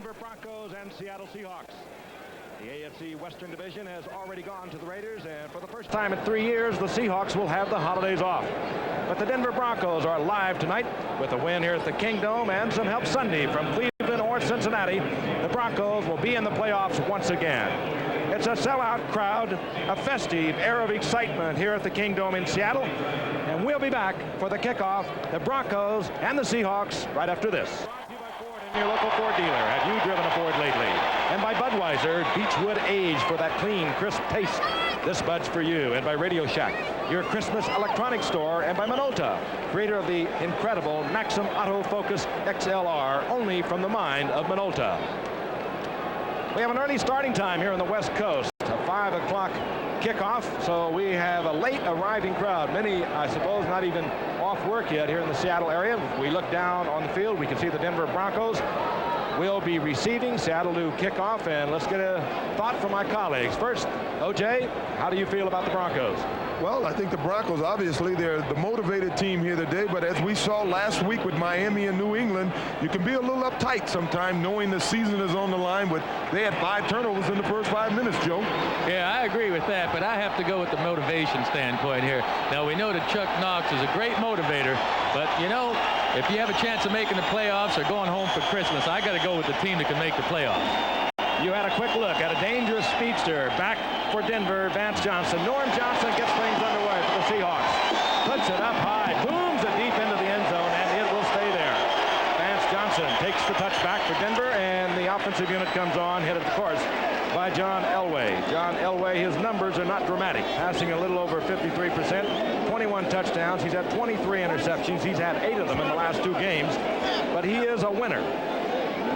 Denver Broncos and Seattle Seahawks. The AFC Western Division has already gone to the Raiders, and for the first time in 3 years, the Seahawks will have the holidays off. But the Denver Broncos are live tonight with a win here at the Kingdome and some help Sunday from Cleveland or Cincinnati. The Broncos will be in the playoffs once again. It's a sellout crowd, a festive air of excitement here at the Kingdome in Seattle. And we'll be back for the kickoff, the Broncos and the Seahawks, right after this. Your local Ford dealer. Have you driven a Ford lately? And by Budweiser, Beechwood Age for that clean, crisp taste. This Bud's for you. And by Radio Shack, your Christmas electronics store. And by Minolta, creator of the incredible Maxim Autofocus XLR, only from the mind of Minolta. We have an early starting time here on the West Coast, a 5 o'clock kickoff, so we have a late arriving crowd. Many, I suppose, not even off work yet here in the Seattle area. We look down on the field, we can see the Denver Broncos will be receiving. Seattle to kickoff, and let's get a thought from my colleagues. First, OJ, how do you feel about the Broncos? Well, I think the Broncos, obviously, they're the motivated team here today, but as we saw last week with Miami and New England, you can be a little uptight sometime knowing the season is on the line, but they had 5 turnovers in the first 5 minutes, Joe. Yeah, I agree with that, but I have to go with the motivation standpoint here. Now, we know that Chuck Knox is a great motivator, but, you know, if you have a chance of making the playoffs or going home for Christmas, I got to go with the team that can make the playoffs. You had a quick look at a dangerous speedster. Back for Denver, Vance Johnson. Norm Johnson gets things underway for the Seahawks. Puts it up high, booms it deep into the end zone, and it will stay there. Vance Johnson takes the touchback for Denver, and the offensive unit comes on, headed, of course, by John Elway. John Elway, his numbers are not dramatic. Passing a little over 53%, 21 touchdowns. He's had 23 interceptions. He's had 8 of them in the last 2 games, but he is a winner.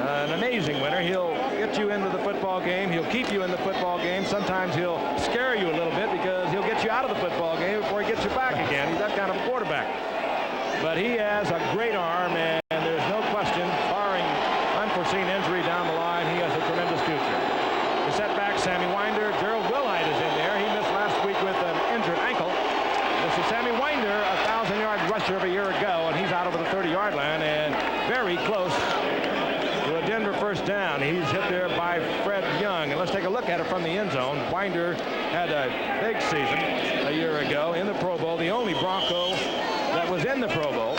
An amazing winner. He'll get you into the football game. He'll keep you in the football game. Sometimes he'll scare you a little bit because he'll get you out of the football game before he gets you back again. He's that kind of a quarterback. But he has a great arm, and there's no question, barring unforeseen injury down the line, he has a tremendous future. The setback, Sammy Winder. Gerald Wilhite is in there. He missed last week with an injured ankle. This is Sammy Winder, a 1,000-yard rusher of a year ago, and he's out over the 30-yard line and very close to a Denver first down. He's hit there by Fred Young. And let's take a look at it from the end zone. Winder had a big season a year ago in the Pro Bowl, the only Bronco that was in the Pro Bowl.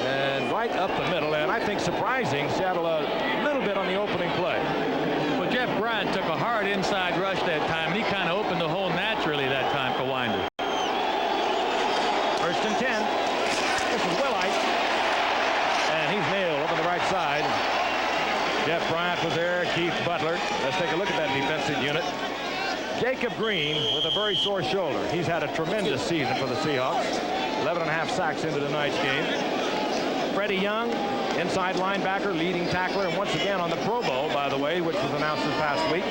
And right up the middle, and I think surprising, Seattle a little bit on the opening play. Well, Jeff Bryant took a hard inside rush that time, and he kind of opened the hole naturally that time for Winder. First and 10. This is Wilhite. And he's nailed over the right side. Jeff Bryant was there, Keith Butler. Let's take a look at that defensive unit. Jacob Green with a very sore shoulder. He's had a tremendous season for the Seahawks. 11.5 sacks into tonight's game. Freddie Young, inside linebacker, leading tackler, and once again on the Pro Bowl, by the way, which was announced this past week.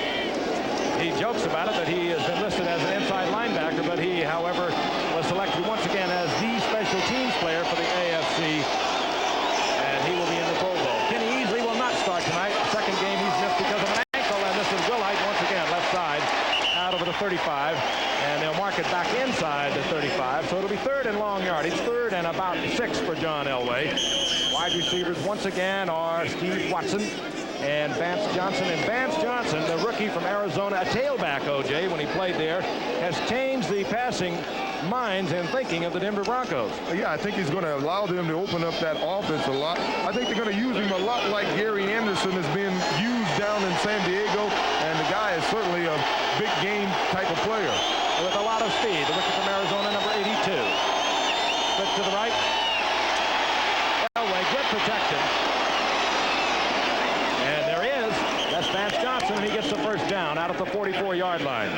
He jokes about it that he has been listed as an inside linebacker, but he, however, was selected once again as the special teams player for the AFC, and he will be in the Pro Bowl. Kenny Easley will not start tonight. Second game he's missed because of an ankle, and this is Wilhite once again, left side, out over the 35, and they'll mark it back inside the 35, so it'll be 3rd and long yardage, 3rd and about 6 for John Elway. Wide receivers once again are Steve Watson and Vance Johnson. And Vance Johnson, the rookie from Arizona, a tailback, OJ, when he played there, has changed the passing minds and thinking of the Denver Broncos. Yeah, I think he's going to allow them to open up that offense a lot. I think they're going to use him a lot like Gary Anderson is being used down in San Diego, and the guy is certainly a big game type of player. With a lot of speed, the rookie from Arizona, number 82. Flip to the right. Elway, good protection. And there he is. That's Vance Johnson, and he gets the first down out of the 44-yard line.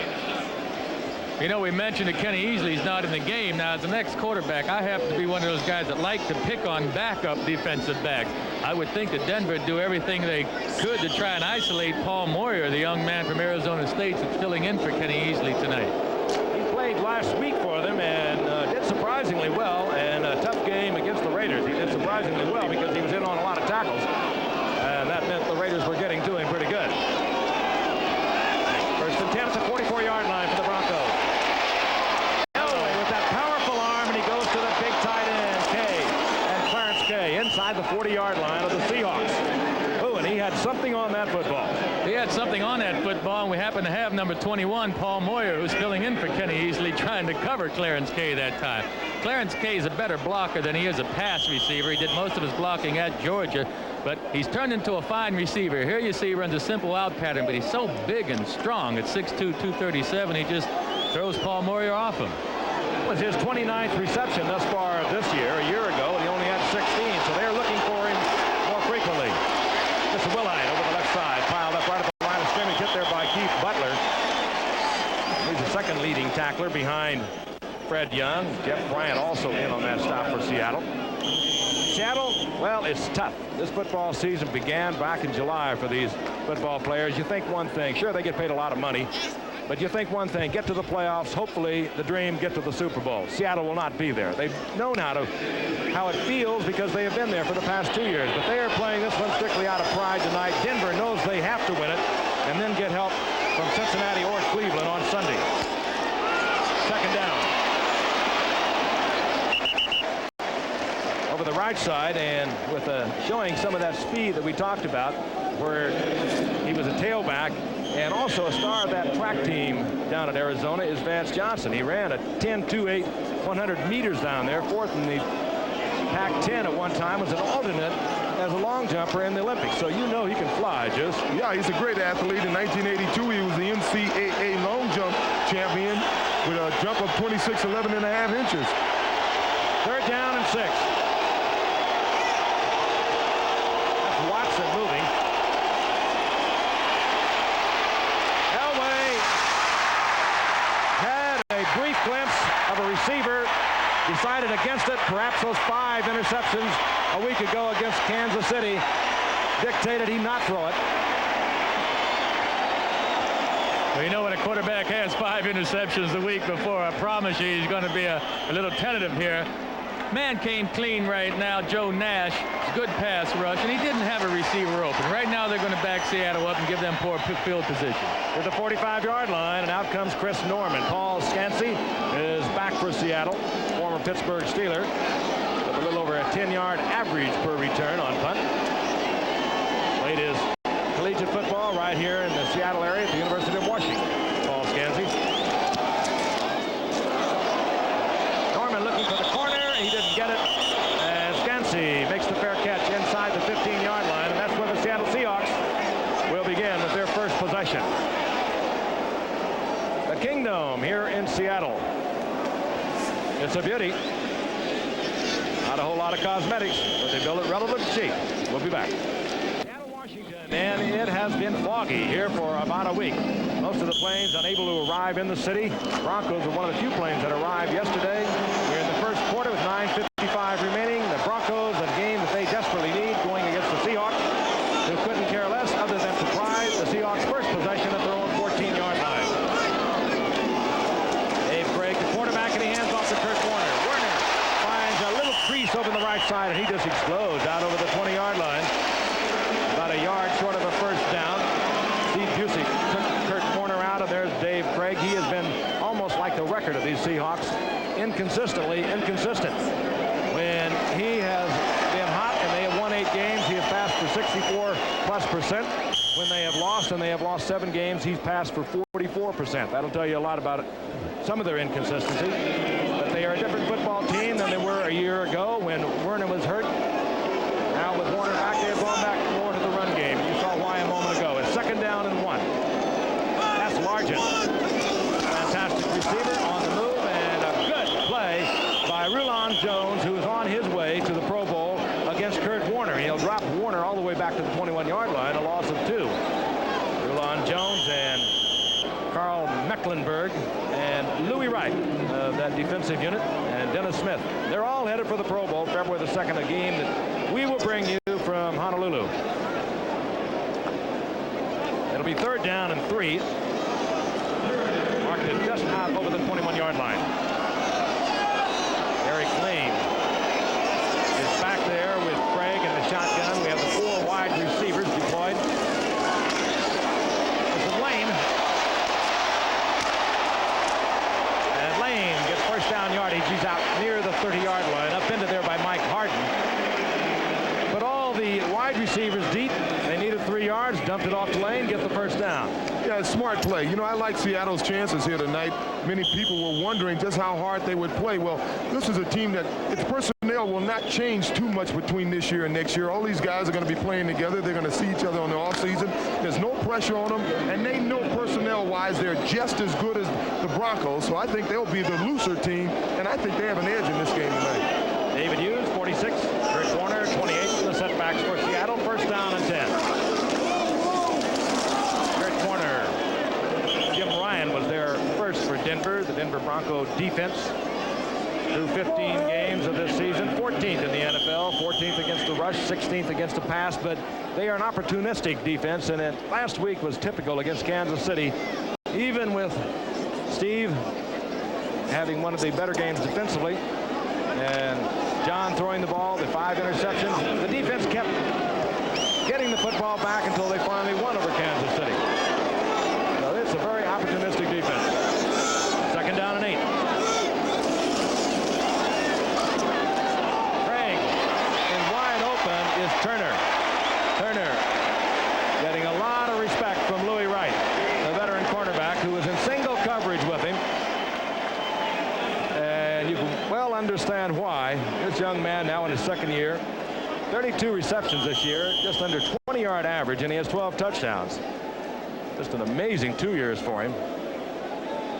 You know, we mentioned that Kenny Easley's not in the game. Now, as the next quarterback, I happen to be one of those guys that like to pick on backup defensive backs. I would think that Denver would do everything they could to try and isolate Paul Moyer, the young man from Arizona State that's filling in for Kenny Easley tonight. He played last week for them and did surprisingly well, and a tough game against the Raiders. He did surprisingly well because he was in on a lot of tackles, and that meant the Raiders were getting to him pretty good. First and 10 at the 44-yard line for the Broncos. Inside the 40-yard line of the Seahawks. Oh, and he had something on that football, and we happen to have number 21, Paul Moyer, who's filling in for Kenny Easley, trying to cover Clarence Kay that time. Clarence Kay is a better blocker than he is a pass receiver. He did most of his blocking at Georgia, but he's turned into a fine receiver. Here you see he runs a simple out pattern, but he's so big and strong at 6'2", 237. He just throws Paul Moyer off him. It was his 29th reception thus far this year. A year ago, and he only had 16, so they're looking for him more frequently. This is Willite over the left side, piled up right at the line of scrimmage, hit there by Keith Butler. He's the second leading tackler behind Fred Young. Jeff Bryant also in on that stop for Seattle. Seattle, well, it's tough. This football season began back in July for these football players. You think one thing, sure, they get paid a lot of money, but you think one thing, get to the playoffs, hopefully the dream, get to the Super Bowl. Seattle will not be there. They've known how it feels because they have been there for the past 2 years, but they are playing this one strictly out of pride tonight. Denver knows they have to win it and then get help from Cincinnati or Cleveland on Sunday. Second down. Over the right side, and with showing some of that speed that we talked about, where he was a tailback and also a star of that track team down at Arizona, is Vance Johnson. He ran a 10.28 100 meters down there, fourth in the Pac-10 at one time, was an alternate as a long jumper in the Olympics. So you know he can fly, just. Yeah, he's a great athlete. In 1982, he was the NCAA long jump champion with a jump of 26.11 inches. Third down and 6. Watson moving. Elway had a brief glimpse of a receiver, decided against it. Perhaps those 5 interceptions a week ago against Kansas City dictated he not throw it. Well, you know, when a quarterback has 5 interceptions the week before, I promise you he's going to be a little tentative here. Man came clean right now, Joe Nash. Good pass rush, and he didn't have a receiver open. Right now they're going to back Seattle up and give them poor field position. To the 45-yard line, and out comes Chris Norman. Paul Scansey is back for Seattle, former Pittsburgh Steeler, with a little over a 10-yard average per return on punt. Played his collegiate football right here in the Seattle area at the University of Washington. Paul Scansey. Norman looking for the corner. He didn't get it. And Scansey makes the fair catch inside the 15-yard line, and that's where the Seattle Seahawks will begin with their first possession. The Kingdom here in Seattle. It's a beauty. Not a whole lot of cosmetics, but they build it relatively cheap. We'll be back. Seattle, Washington, and it has been foggy here for about a week. Most of the planes unable to arrive in the city. Broncos were one of the few planes that arrived yesterday. We're in the first quarter with 9:55 remaining. The Broncos, a game that they desperately need, going against the Seahawks, who couldn't care less other than to prize the Seahawks' first possession at their own 14-yard line. Dave Craig, the quarterback, and he hands off to Kurt Warner. Warner finds a little crease over the right side, and he just explodes out over the 20-yard line. About a yard short of a first down. Steve Busey took Kurt Warner out, and there's Dave Craig. He has been almost like the record of these Seahawks, inconsistently inconsistent. When he has been hot and they have won 8 games, he has passed for 64+%. When they have lost, and they have lost 7 games, he's passed for 44%. That'll tell you a lot about it, some of their inconsistency. But they are a different football team than they were a year ago when Werner was hurt. Now with Warner back, they have gone back more to the run game. You saw why a moment ago. It's second down and 1. That's Largent. Fantastic receiver on the move, and a good play by Rulon Jones, who is on his way to the Pro Bowl against Kurt Warner. He'll drop Warner all the way back to the 21-yard line, a loss of 2. Rulon Jones and Carl Mecklenburg and Louis Wright of that defensive unit, and Dennis Smith. They're all headed for the Pro Bowl, February the 2nd, a game that we will bring you from Honolulu. It'll be third down and 3. Marked it just out over the 21-yard line. Eric Lane is back there with Craig in the shotgun. We have the 4 wide receivers deployed. This is Lane. And Lane gets first down yardage. He's out near the 30-yard line, up into there by Mike Harden. But all the wide receivers deep. They needed 3 yards, dumped it off to Lane, get the first down. smart play. You know, I like Seattle's chances here tonight. Many people were wondering just how hard they would play. Well, this is a team that its personnel will not change too much between this year and next year. All these guys are going to be playing together. They're going to see each other on the offseason. There's no pressure on them, and they know personnel-wise they're just as good as the Broncos. So I think they'll be the looser team, and I think they have an edge in this game tonight. David Hughes, 46. Kurt Warner, 28 for the setbacks for Seattle. First down and 10. Kurt Warner. Jim Ryan was there first for Denver, the Denver Bronco defense. Through 15 games of this season, 14th in the NFL, 14th against the rush, 16th against the pass, but they are an opportunistic defense, and last week was typical against Kansas City. Even with Steve having one of the better games defensively, and John throwing the ball, the 5 interceptions, the defense kept getting the football back until they finally won over Kansas City. So it's a very opportunistic defense. Second down and 8. Is Turner. Turner getting a lot of respect from Louis Wright, the veteran cornerback who was in single coverage with him. And you can well understand why. This young man now in his second year, 32 receptions this year, just under 20-yard average, and he has 12 touchdowns. Just an amazing 2 years for him.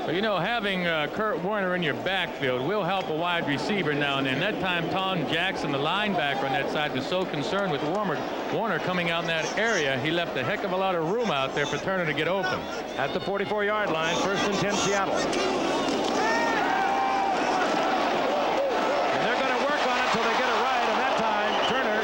Well, you know, having Kurt Warner in your backfield will help a wide receiver now and then. That time, Tom Jackson, the linebacker on that side, was so concerned with Warner coming out in that area, he left a heck of a lot of room out there for Turner to get open. At the 44-yard line, first and 10, Seattle. And they're going to work on it until they get it right, and that time, Turner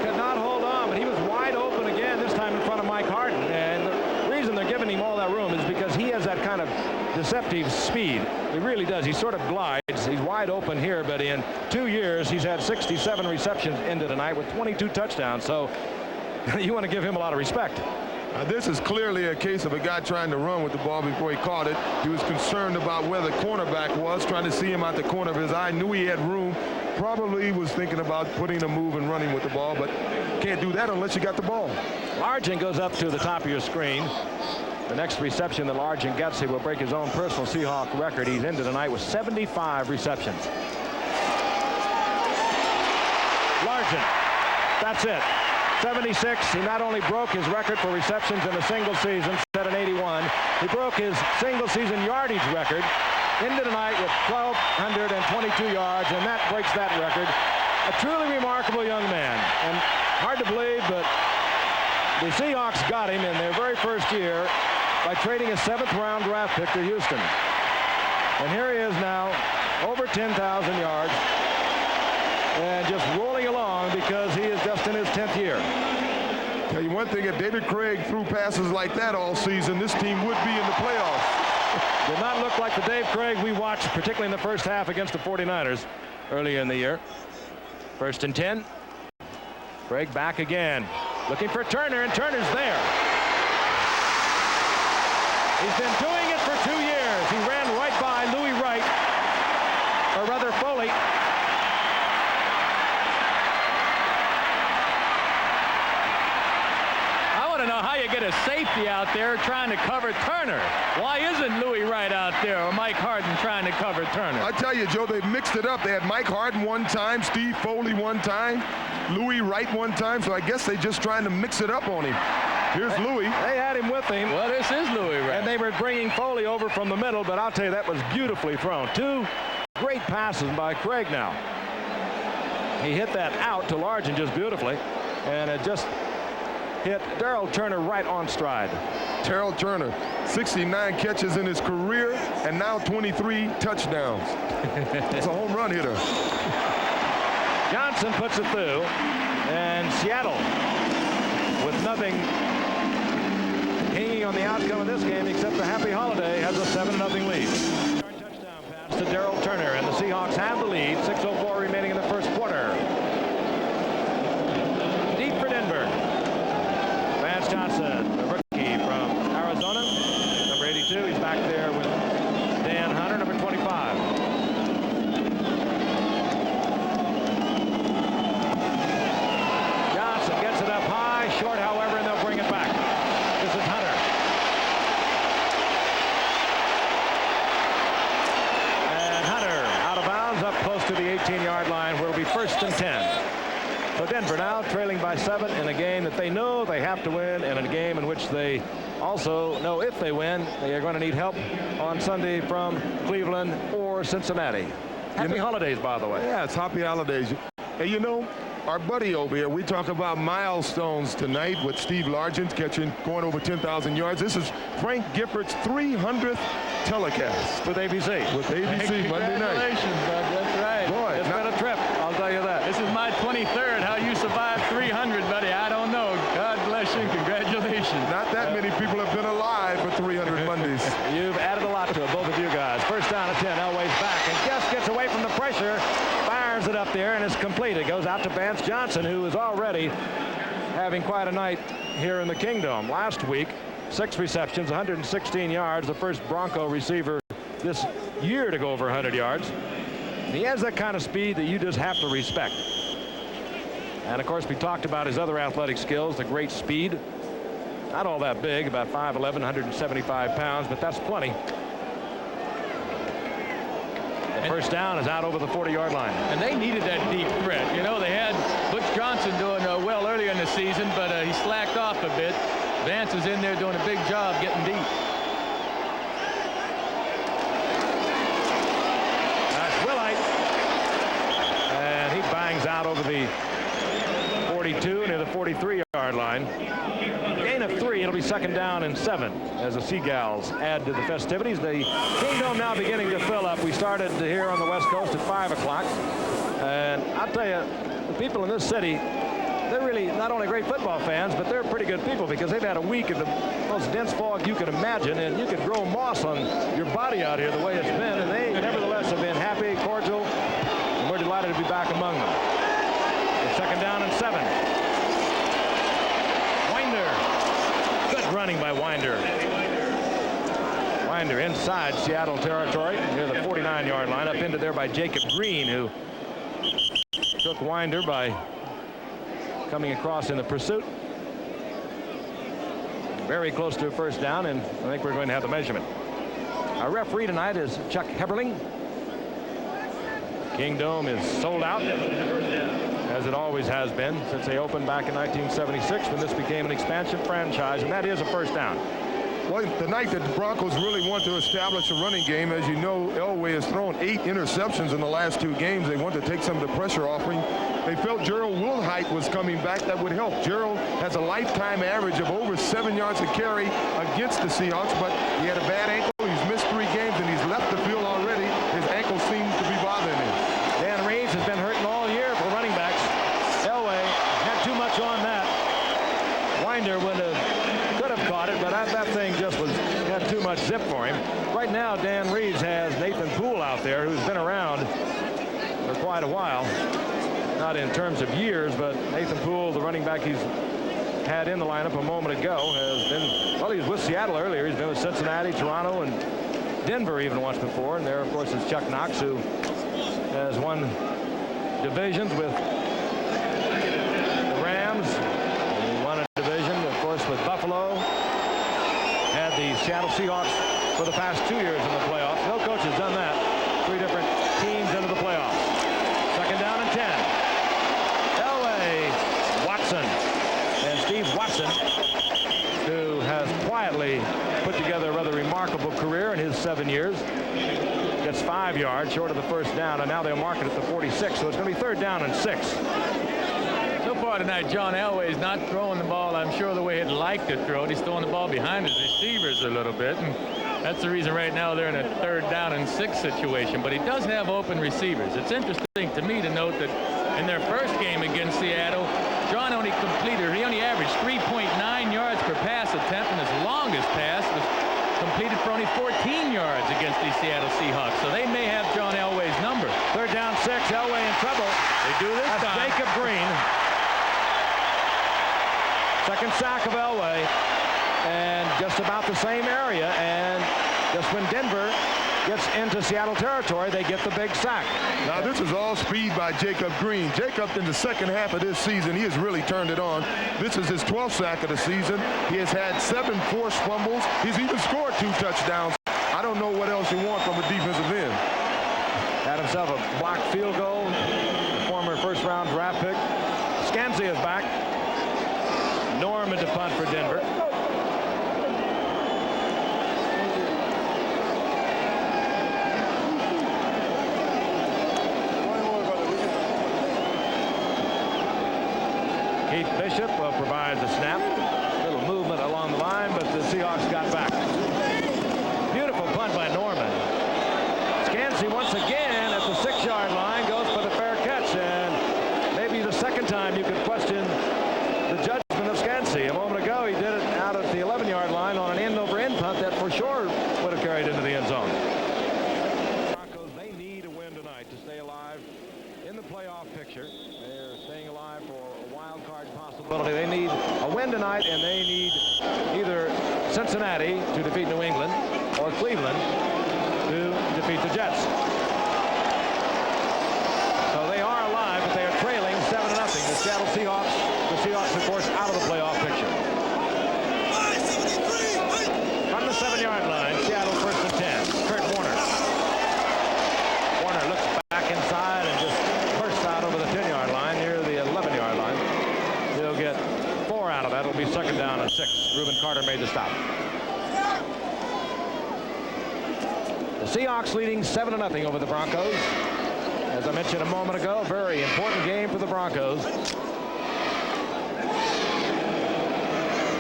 could not hold on, but he was wide open again, this time in front of Mike Harden. And the reason they're giving him all that room is because he has that kind of deceptive speed. He really does. He sort of glides. He's wide open here, but in 2 years, he's had 67 receptions into tonight with 22 touchdowns. So you want to give him a lot of respect. This is clearly a case of a guy trying to run with the ball before he caught it. He was concerned about where the cornerback was, trying to see him out the corner of his eye, knew he had room, probably was thinking about putting a move and running with the ball, but can't do that unless you got the ball. Largent goes up to the top of your screen. The next reception that Largent gets, he will break his own personal Seahawk record. He's into tonight with 75 receptions. Largent, that's it. 76. He not only broke his record for receptions in a single season, set an 81, he broke his single season yardage record. Into tonight with 1,222 yards, and that breaks that record. A truly remarkable young man, and hard to believe, but the Seahawks got him in their very first year by trading a 7th-round draft pick to Houston. And here he is now, over 10,000 yards, and just rolling along because he is just in his 10th year. Tell you one thing, if David Craig threw passes like that all season, this team would be in the playoffs. Did not look like the Dave Craig we watched, particularly in the first half against the 49ers earlier in the year. First and 10. Craig back again, looking for Turner, and Turner's there. He's been doing it for 2 years. He ran right by Louis Wright, or rather Foley. I want to know how you get a safety out there trying to cover Turner. Why isn't Louis Wright out there or Mike Harden trying to cover Turner? I tell you, Joe, they've mixed it up. They had Mike Harden one time, Steve Foley one time, Louis Wright one time, so I guess they're just trying to mix it up on him. Here's Louis. They had him with him. Well, this is Louis Wright. And they were bringing Foley over from the middle, but I'll tell you, that was beautifully thrown. 2 great passes by Craig now. He hit that out to Largent just beautifully, and it just hit Darrell Turner right on stride. Darrell Turner, 69 catches in his career, and now 23 touchdowns. It's a home run hitter. Johnson puts it through, and Seattle with nothing hanging on the outcome of this game except the happy holiday has a 7-0 lead. Touchdown pass to Darrell Turner, and the Seahawks have the lead. 6:04 remaining in the first quarter. Deep for Denver. Vance Johnson, the rookie from Arizona, number 82. He's back there with Dan Hunter, number 25. Johnson gets it up high, short, however, and they'll bring it back. This is Hunter. Denver now trailing by 7 in a game that they know they have to win, and in a game in which they also know if they win, they are going to need help on Sunday from Cleveland or Cincinnati. Happy holidays, by the way. Yeah, it's happy holidays. Hey, you know, our buddy over here, we talk about milestones tonight with Steve Largent going over 10,000 yards. This is Frank Giffords' 300th telecast. With ABC. With ABC Monday night. Congratulations, Bud. That's right. Boy, It's been a trip, I'll tell you that. This is my 23rd. How you survived 300, buddy, I don't know. God bless you. Congratulations. not that many people have been alive for 300 Mondays. You've added a lot to it, both of you guys. First down at 10. Elway's back, and Guest gets away from the pressure, fires it up there, and it's complete. It goes out to Vance Johnson, who is already having quite a night here in the Kingdom. Last week, 6 receptions, 116 yards, the first Bronco receiver this year to go over 100 yards. And he has that kind of speed that you just have to respect. And of course, we talked about his other athletic skills, the great speed. Not all that big, about 5'11", 175 pounds, but that's plenty. The first down is out over the 40-yard line. And they needed that deep threat. You know, they had Butch Johnson doing well earlier in the season, but he slacked off a bit. Vance is in there doing a big job getting deep. That's Willite. And he bangs out over the 42 near the 43-yard line. Gain of 3. It'll be second down and 7 as the Seagulls add to the festivities. The Kingdom now beginning to fill up. We started here on the West Coast at 5 o'clock. And I'll tell you, the people in this city, they're really not only great football fans, but they're pretty good people because they've had a week of the most dense fog you could imagine, and you could grow moss on your body out here the way it's been, and they nevertheless have been happy, cordial, and we're delighted to be back among them. It's second down and 7. Winder. Good running by Winder. Winder inside Seattle territory near the 49-yard line, up into there by Jacob Green, who took Winder by coming across in the pursuit. Very close to a first down, and I think we're going to have the measurement. Our referee tonight is Chuck Heberling. Kingdom is sold out, as it always has been since they opened back in 1976 when this became an expansion franchise, and that is a first down. Well, the night that the Broncos really want to establish a running game, as you know, Elway has thrown 8 interceptions in the last 2 games. They want to take some of the pressure off him. They felt Gerald Wilhite was coming back. That would help. Gerald has a lifetime average of over 7 yards a carry against the Seahawks, but he had a bad ankle. He's missed 3 games, and he's left the field already. His ankle seems to be bothering him. Dan Reeves has been hurting all year for running backs. Elway had too much on that. Winder could have caught it, but that thing just had too much zip for him. Right now, Dan Reeves has Nathan Poole out there, who's been around for quite a while. Not in terms of years, but Nathan Poole, the running back he's had in the lineup a moment ago, has been, well, he was with Seattle earlier. He's been with Cincinnati, Toronto, and Denver even once before. And there, of course, is Chuck Knox, who has won divisions with the Rams. He won a division, of course, with Buffalo. Had the Seattle Seahawks for the past 2 years in the playoffs. No coach has done that. 3 different teams into the playoffs. Second down and 10. Watson. And Steve Watson, who has quietly put together a rather remarkable career in his 7 years, gets 5 yards short of the first down, and now they'll mark it at the 46, so it's going to be third down and 6. So far tonight, John Elway is not throwing the ball, I'm sure, the way he'd like to throw it. He's throwing the ball behind his receivers a little bit, and that's the reason right now they're in a third down and 6 situation. But he does have open receivers. It's interesting to me to note that in their first game against Seattle, John only averaged 3.9 yards per pass attempt, and his longest pass was completed for only 14 yards against the Seattle Seahawks. So they may have John Elway's number. Third down 6, Elway in trouble. They do this That's time. Jacob Green. Second sack of Elway, and just about the same area, and just when Denver gets into Seattle territory, they get the big sack. Now, this is all speed by Jacob Green. Jacob, in the second half of this season, he has really turned it on. This is his 12th sack of the season. He has had 7 forced fumbles. He's even scored 2 touchdowns. I don't know what else you want from a defensive end. Had himself a blocked field goal. Former first-round draft pick. Scansey is back. Norman to punt for Denver. Keith Bishop provides a snap. A little movement along the line, but the Seahawks got back. Beautiful punt by Norman. Scansey once again at the 6-yard line goes for the fair catch, and maybe the second time you could question the judgment of Scansey. A moment ago he did it out at the 11-yard line on an end-over-end punt that for sure would have carried into the end zone. Broncos, they need a win tonight to stay alive in the playoff picture. They're staying alive for a wild card possibility. They need a win tonight, and they need either Cincinnati to defeat New England or Cleveland to defeat the Jets. So they are alive, but they are trailing 7-0. The Seattle Seahawks, of course, out of the playoff picture. From the 7-yard line, Seattle 1st and 10. Kurt Warner. Warner looks back inside and just bursts out over the 10-yard line near the 11-yard line. He'll get 4 out of that. It'll be 2nd down and 6. Reuben Carter made the stop. The Seahawks leading 7-0 over the Broncos. As I mentioned a moment ago, a very important game for the Broncos.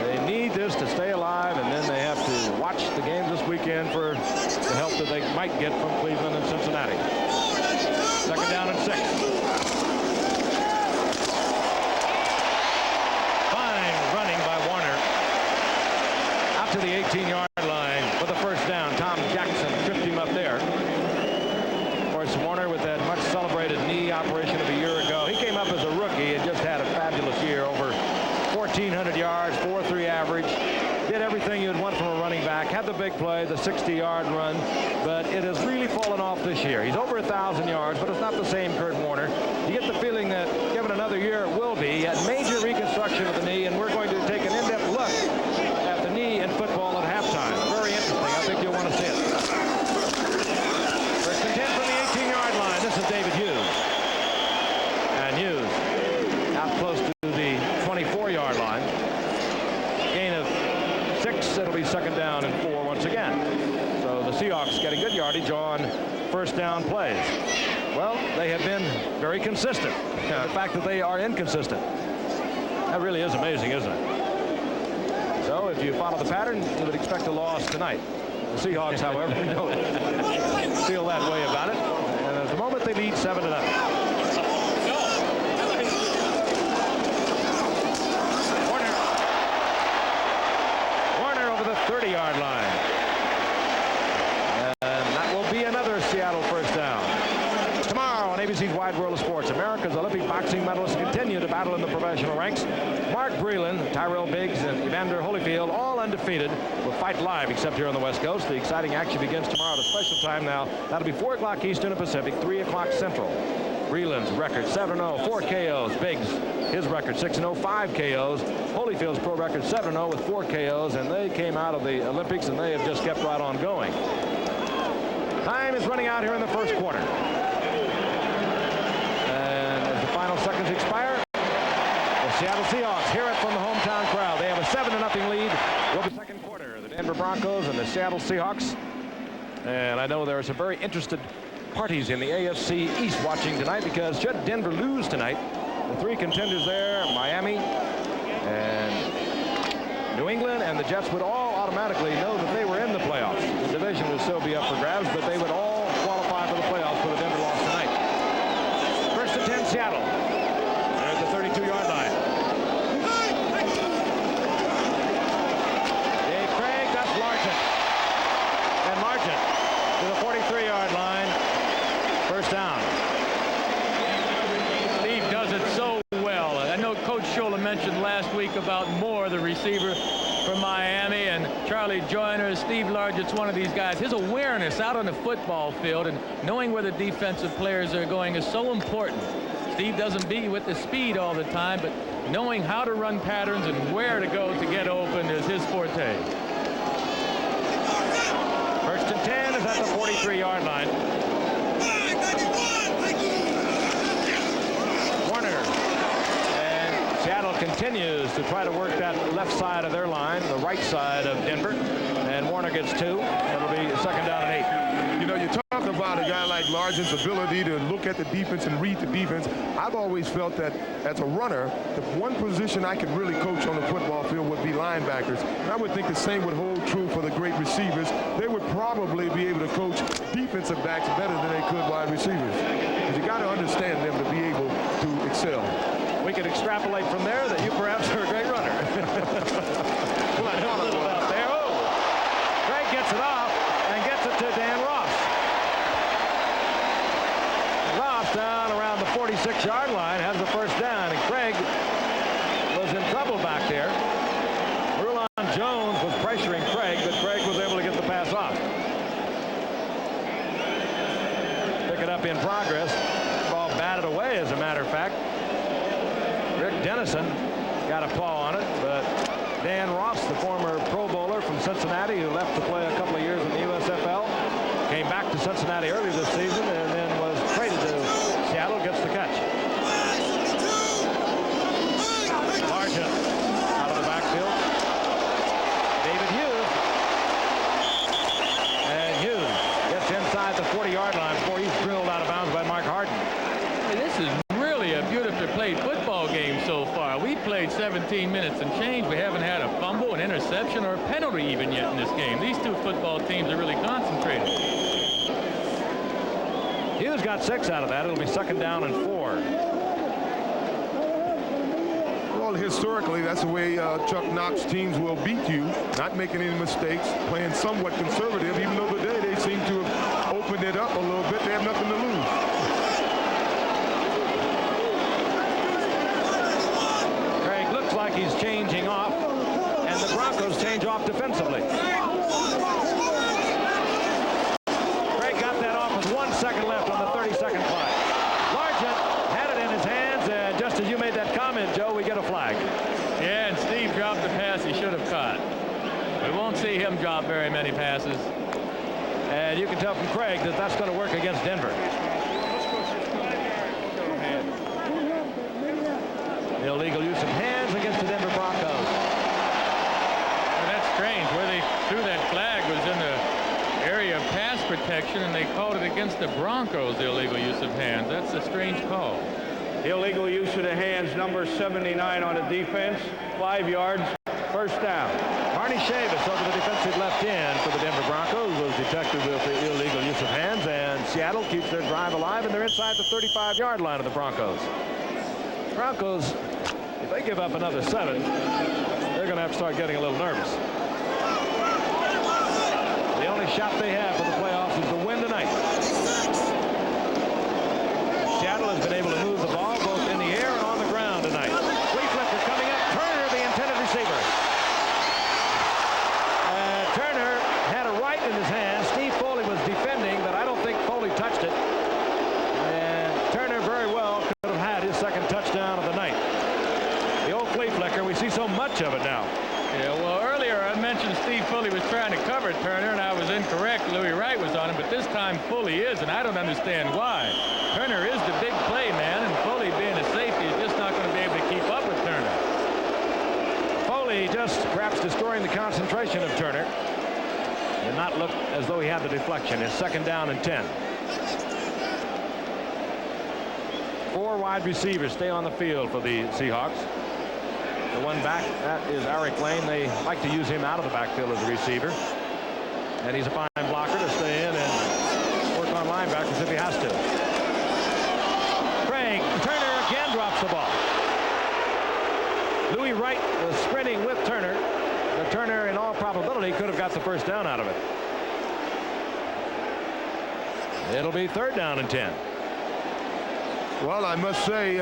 They need this to stay alive, and then they have to watch the games this weekend for the help that they might get from Cleveland and Cincinnati. 2nd down and 6. Fine running by Warner out to the 18-yard line for the 1st down. Tom Jackson tripped him up there. Of course, Warner with that much celebrated knee operation of a year ago. He came up as a rookie and just had a fabulous year. Over 1,400 yards, 4.3 average. Did everything you'd want from a running back. Had the big play, the 60-yard run, but it has really fallen off this year. He's over 1,000 yards, but it's not the same Kurt Warner. You get the feeling that given another year, it will be. He had major reconstruction of the knee, and we're going to take an in-depth look at the knee in football at halftime. Very interesting. I think you'll want to see it. 1st and 10 from the 18-yard line. This is David Hughes. And Hughes out close to the 24-yard line. Gain of 6. It'll be 2nd down and 4 once again. So the Seahawks getting good yardage on 1st down plays. Well, they have been very consistent. The fact that they are inconsistent, that really is amazing, isn't it? So if you follow the pattern, you would expect a loss tonight. The Seahawks, however, don't feel that way about it. And at the moment, they lead 7-0. Warner over the 30-yard line. And that will be another Seattle 1st down. Tomorrow on ABC's Wide World of Sports, America's Olympic boxing medalists continue to battle in the professional ranks. Mark Breland, Tyrell Biggs, and Evander Holyfield, all undefeated, will fight live except here on the West Coast. The exciting action begins tomorrow at a special time now. That'll be 4 o'clock Eastern and Pacific, 3 o'clock Central. Breland's record 7-0, 4 KOs. Biggs, his record 6-0, 5 KOs. Holyfield's pro record 7-0 with 4 KOs, and they came out of the Olympics and they have just kept right on going. Time is running out here in the 1st quarter. And as the final seconds expire, the Seattle Seahawks hear it from the hometown crowd. They have a 7-0 lead. Will be 2nd quarter. The Denver Broncos and the Seattle Seahawks. And I know there are some very interested parties in the AFC East watching tonight, because should Denver lose tonight, the 3 contenders there, Miami and New England and the Jets, would all automatically know that they were in the playoffs. The division would still be up for grabs, but they would all qualify for the playoffs for the Denver loss tonight. 1st and 10 Seattle. They're at the 32-yard line. Dave Craig, that's Largent. And Largent to the 43-yard line. 1st down. Steve does it so well. I know Coach Scholler mentioned last week about Moore, the receiver from Miami, and Charlie Joyner. Steve Largent's one of these guys. His awareness out on the football field and knowing where the defensive players are going is so important. Steve doesn't beat you with the speed all the time, but knowing how to run patterns and where to go to get open is his forte. 1st and 10 is at the 43-yard line. Warner, and continues to try to work that left side of their line, the right side of Denver. And Warner gets 2. It'll be 2nd down and 8. You know, you talk about a guy like Largent's ability to look at the defense and read the defense. I've always felt that as a runner, the one position I could really coach on the football field would be linebackers. And I would think the same would hold true for the great receivers. They would probably be able to coach defensive backs better than they could wide receivers. Because you got to understand them to be able to excel. We could extrapolate from there that you perhaps are a great runner. Well, I know a little about there. Oh, Craig gets it off and gets it to Dan Ross. Ross down around the 46-yard line has the first down, and Craig was in trouble back there. Rulon Jones was pressuring Craig, but Craig was able to get the pass off. Pick it up in progress. Ball batted away, as a matter of fact. Rick Dennison got a paw on it, but Dan Ross, the former Pro Bowler from Cincinnati, who left to play a couple of years in the USFL, came back to Cincinnati early this season and then was traded to Seattle, gets the catch. Largent out of the backfield. David Hughes. And Hughes gets inside the 40-yard line before he's drilled out of bounds by Mark Harden. Hey, this is really a beautifully played football game so far. We played 17 minutes and change. We haven't had a fumble, an interception, or a penalty even yet in this game. These two football teams are really concentrated. Hughes got 6 out of that. It'll be 2nd down and 4. Well, historically, that's the way Chuck Knox teams will beat you, not making any mistakes, playing somewhat conservative, even though today they seem to have opened it up a little bit. They have nothing to lose. Craig looks like he's changing off, and the Broncos change off defensively. Craig got that off with 1 second left on the 32nd play. Largent had it in his hands, and just as you made that comment, Joe, we get a flag. Yeah, and Steve dropped the pass he should have caught. We won't see him drop very many passes. And you can tell from Craig that that's going to work against Denver. Illegal use of hands against the Denver Broncos. Well, that's strange. Where they threw that flag was in the area of pass protection, and they called it against the Broncos, the illegal use of hands. That's a strange call. Illegal use of the hands, number 79 on the defense. 5 yards, first down. Arnie Chavis over the defensive left end for the Denver Broncos was detected with the illegal use of hands, and Seattle keeps their drive alive, and they're inside the 35-yard line of the Broncos. Broncos, if they give up another 7, they're going to have to start getting a little nervous. The only shot they have for the playoffs is to win tonight. Seattle has been able to move the ball both in the air and on the ground tonight. Flea flicker coming up. Turner, the intended receiver. Turner had a right in his hand. Steve Foley was defending, but I don't think Foley touched it. And Turner very well could have had his 2nd touchdown of the night. The old flea flicker, we see so much of it now. Yeah, well, earlier I mentioned Steve Foley was trying to cover Turner, and I was incorrect. Louis Wright was on him, but this time Foley is, and I don't understand why. Turner is the big play man, and Foley, being a safety, is just not going to be able to keep up with Turner. Foley just perhaps destroying the concentration of Turner. Did not look as though he had the deflection. It's 2nd down and 10. 4 wide receivers stay on the field for the Seahawks. The one back, that is Eric Lane. They like to use him out of the backfield as a receiver. And he's a fine blocker to stay in and work on linebackers if he has to. Craig, Turner again drops the ball. Louis Wright was sprinting with Turner. But Turner, in all probability, could have got the first down out of it. It'll be 3rd down and 10. Well, I must say,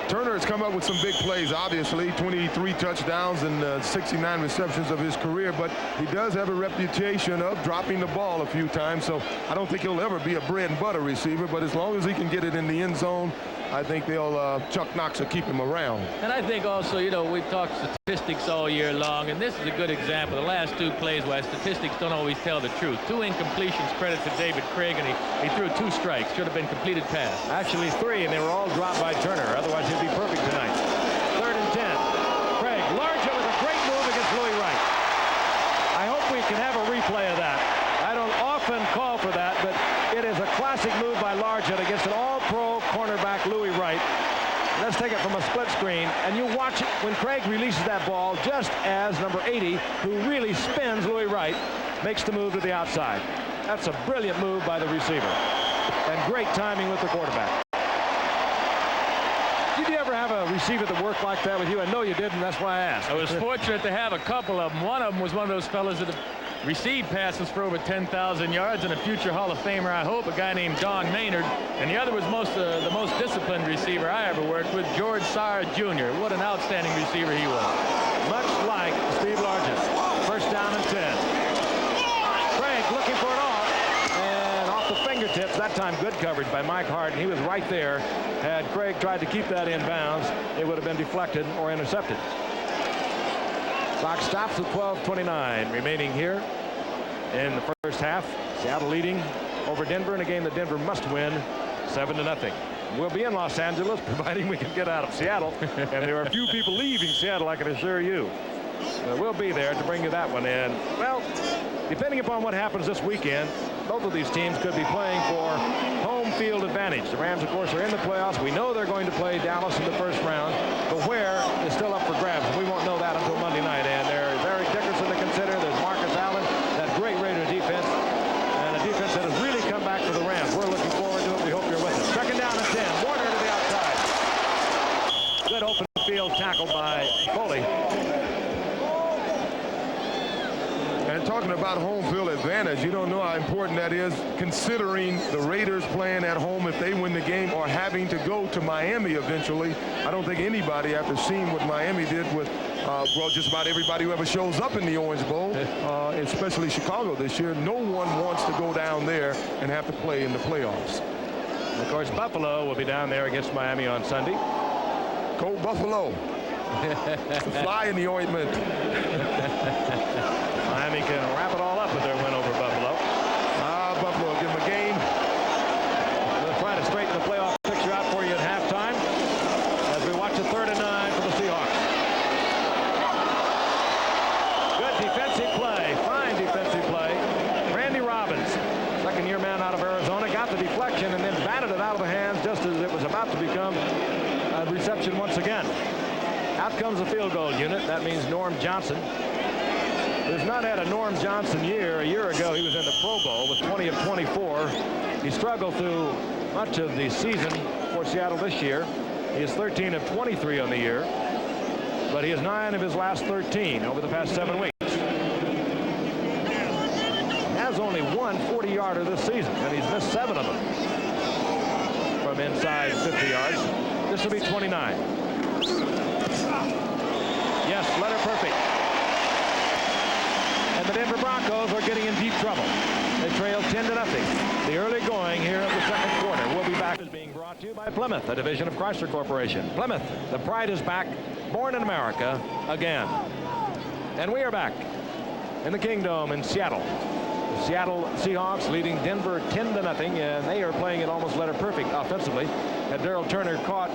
Turner has come up with some big plays, obviously, 23 touchdowns and 69 receptions of his career, but he does have a reputation of dropping the ball a few times, so I don't think he'll ever be a bread and butter receiver, but as long as he can get it in the end zone, I think they'll Chuck Knox will keep him around. And I think also, you know, we've talked statistics all year long, and this is a good example. The last 2 plays where statistics don't always tell the truth. 2 incompletions, credit to David Craig, and he threw 2 strikes. Should have been completed pass. Actually 3, and they were all dropped by Turner. Otherwise, he'd be perfect tonight. 3rd and 10. replay of that. I don't often call for that, but it is a classic move by Largent against an all-pro cornerback, Louis Wright. Let's take it from a split screen, and you watch it when Craig releases that ball just as number 80, who really spins Louis Wright, makes the move to the outside. That's a brilliant move by the receiver, and great timing with the quarterback. Did you ever have a receiver that worked like that with you? I know you didn't. That's why I asked. I was fortunate to have a couple of them. One of them was one of those fellas that received passes for over 10,000 yards, and a future Hall of Famer, I hope, a guy named Don Maynard. And the other was the most disciplined receiver I ever worked with, George Sauer Jr. What an outstanding receiver he was. Much like Steve Largent. First down and 10. Craig looking for it all. And off the fingertips, that time good coverage by Mike Hart. He was right there. Had Craig tried to keep that in bounds, it would have been deflected or intercepted. Clock stops with 12:29 remaining here in the first half. Seattle leading over Denver in a game that Denver must win 7-0. We'll be in Los Angeles, providing we can get out of Seattle. And there are a few people leaving Seattle, I can assure you. We'll be there to bring you that one in. Well, depending upon what happens this weekend, both of these teams could be playing for home field advantage. The Rams, of course, are in the playoffs. We know they're going to play Dallas in the first round, but where is still up for grabs. We won't know that until Monday night. And there's Eric Dickerson to consider. There's Marcus Allen, that great Raider defense, and a defense that has really come back for the Rams. We're looking forward to it. We hope you're with us. Second down and 10. Warner to the outside. Good open field tackle by Foley. And talking about home field advantage, you don't know how important that is, considering the Raiders playing at home if they win the game, or having to go to Miami eventually. I don't think anybody, after seeing what Miami did with, well, just about everybody who ever shows up in the Orange Bowl, especially Chicago this year, no one wants to go down there and have to play in the playoffs. And of course, Buffalo will be down there against Miami on Sunday. Go Buffalo. Fly in the ointment. Miami can wrap it all up with their win over Buffalo. Buffalo give them a game. We'll try to straighten the playoff picture out for you at halftime as we watch a 3rd and 9 for the Seahawks. Good defensive play. Fine defensive play. Randy Robbins, second-year man out of Arizona, got the deflection and then batted it out of the hands just as it was about to become a reception once again. Out comes the field goal unit. That means Norm Johnson. Who's not had a Norm Johnson year. A year ago, he was in the Pro Bowl with 20 of 24. He struggled through much of the season for Seattle this year. He is 13 of 23 on the year, but he is 9 of his last 13 over the past 7 weeks. He has only one 40-yarder this season, and he's missed 7 of them from inside 50 yards. This will be 29. Yes, letter perfect. And the Denver Broncos are getting in deep trouble. They trail 10-0. The early going here of the second quarter. We'll be back. Is being brought to you by Plymouth, a division of Chrysler Corporation. Plymouth, the pride is back, born in America again. And we are back in the Kingdome in Seattle. The Seattle Seahawks leading Denver 10-0, and they are playing it almost letter perfect offensively. Had Darrell Turner caught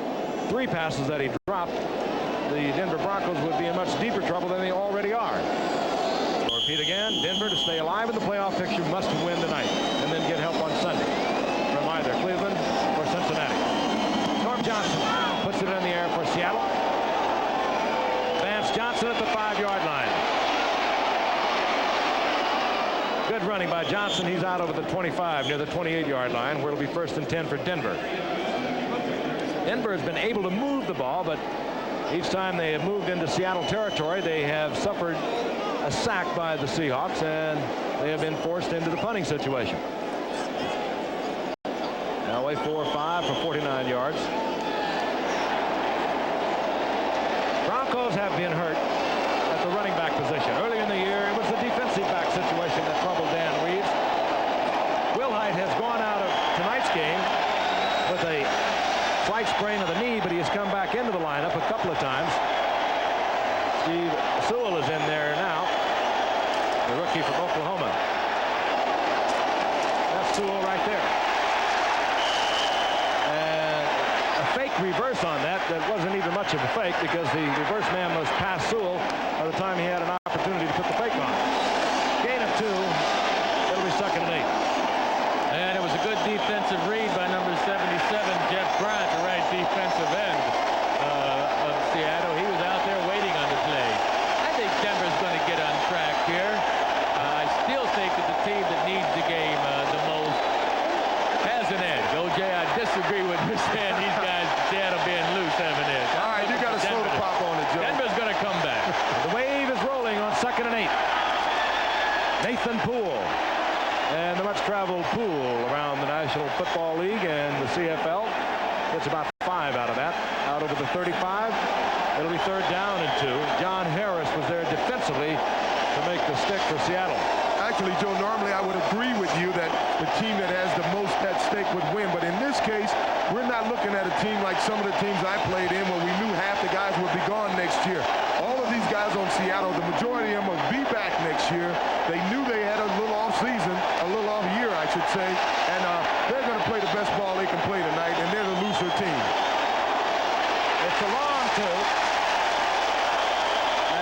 3 passes that he dropped, the Denver Broncos would be in much deeper trouble than they already are. Repeat again, Denver, to stay alive in the playoff picture, must win tonight and then get help on Sunday from either Cleveland or Cincinnati. Norm Johnson puts it in the air for Seattle. Vance Johnson at the 5-yard line. Good running by Johnson. He's out over the 25 near the 28-yard line, where it'll be 1st and 10 for Denver. Denver has been able to move the ball, but each time they have moved into Seattle territory, they have suffered a sack by the Seahawks, and they have been forced into the punting situation. Elway 4-5 for 49 yards. Broncos have been hurt at the running back position. Early in the year, it was the defensive back situation that troubled Dan Reeves. Wilhite has gone out of tonight's game with a slight sprain of the knee, but he has come back into the lineup a couple of times. Steve Sewell is in there now, the rookie from Oklahoma. That's Sewell right there. And a fake reverse on that wasn't even much of a fake, because the reverse man was past Sewell by the time he had an opportunity to put the fake on. Gain of 2 2. It'll be 2nd and 8. And it was a good defensive read by number 77, Jeff Bryant, the right defensive end of Seattle. He was out there waiting on the play. I think Denver's going to get on track here. I still think that the team that needs the game the most has an edge. OJ, I disagree with you saying these guys, Seattle being loose, have an edge. All right, you got to slow the pop on it, Joe. Denver's going to come back. The wave is rolling on 2nd and 8. Nathan Poole. And the much-traveled Poole around the National Football League and the CFL. Gets about 5 out of that. Out over the 35. It'll be 3rd down and 2. John Harris was there defensively to make the stick for Seattle. Actually, Joe, normally I would agree with you that the team that has the most at stake would win. But in this case, we're not looking at a team like some of the teams I played in where we knew half the guys would be gone next year. All of these guys on Seattle, the majority of them will be back next year. They knew they had a little off season, a little off year, I should say. And they're going to play the best ball they can play tonight, and they're the looser team. It's a long 2.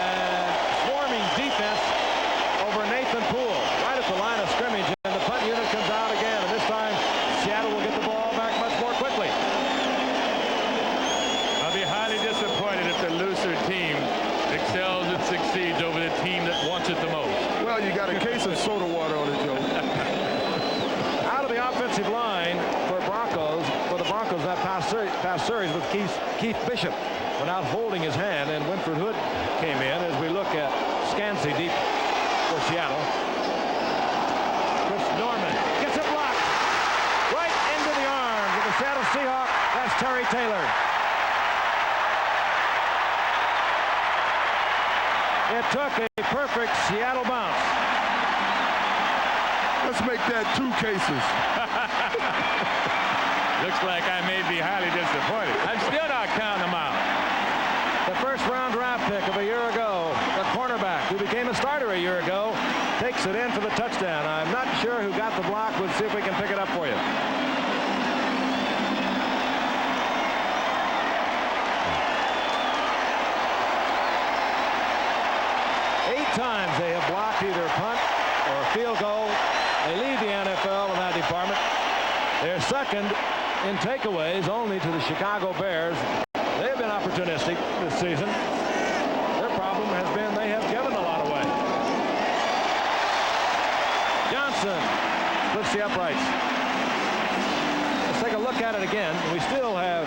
And swarming defense over Nathan Poole. Right at the line of scrimmage, and the punt unit comes out again. And this time, Seattle will get the ball back much more quickly. I'll be highly disappointed if the looser team excels and succeeds over the team that wants it the most. Well, you got a case of soda water on it, Joe. Out of the offensive line for the Broncos, that pass series with Keith Bishop went out holding his hand, and Winford Hood came in as we look at Scansey deep for Seattle. Chris Norman gets it blocked right into the arms of the Seattle Seahawks. That's Terry Taylor. It took a perfect Seattle bounce. Let's make that 2 cases. Looks like I may be highly disappointed. I'm still not counting them out. The first-round draft pick of a year ago, the cornerback who became a starter a year ago, takes it in for the touchdown. I'm not sure who got the block. We'll see if we can pick it up for you. Times they have blocked either a punt or a field goal. They lead the NFL in that department. They're 2nd in takeaways only to the Chicago Bears. They've been opportunistic this season. Their problem has been they have given a lot away. Johnson splits the uprights. Let's take a look at it again. We still have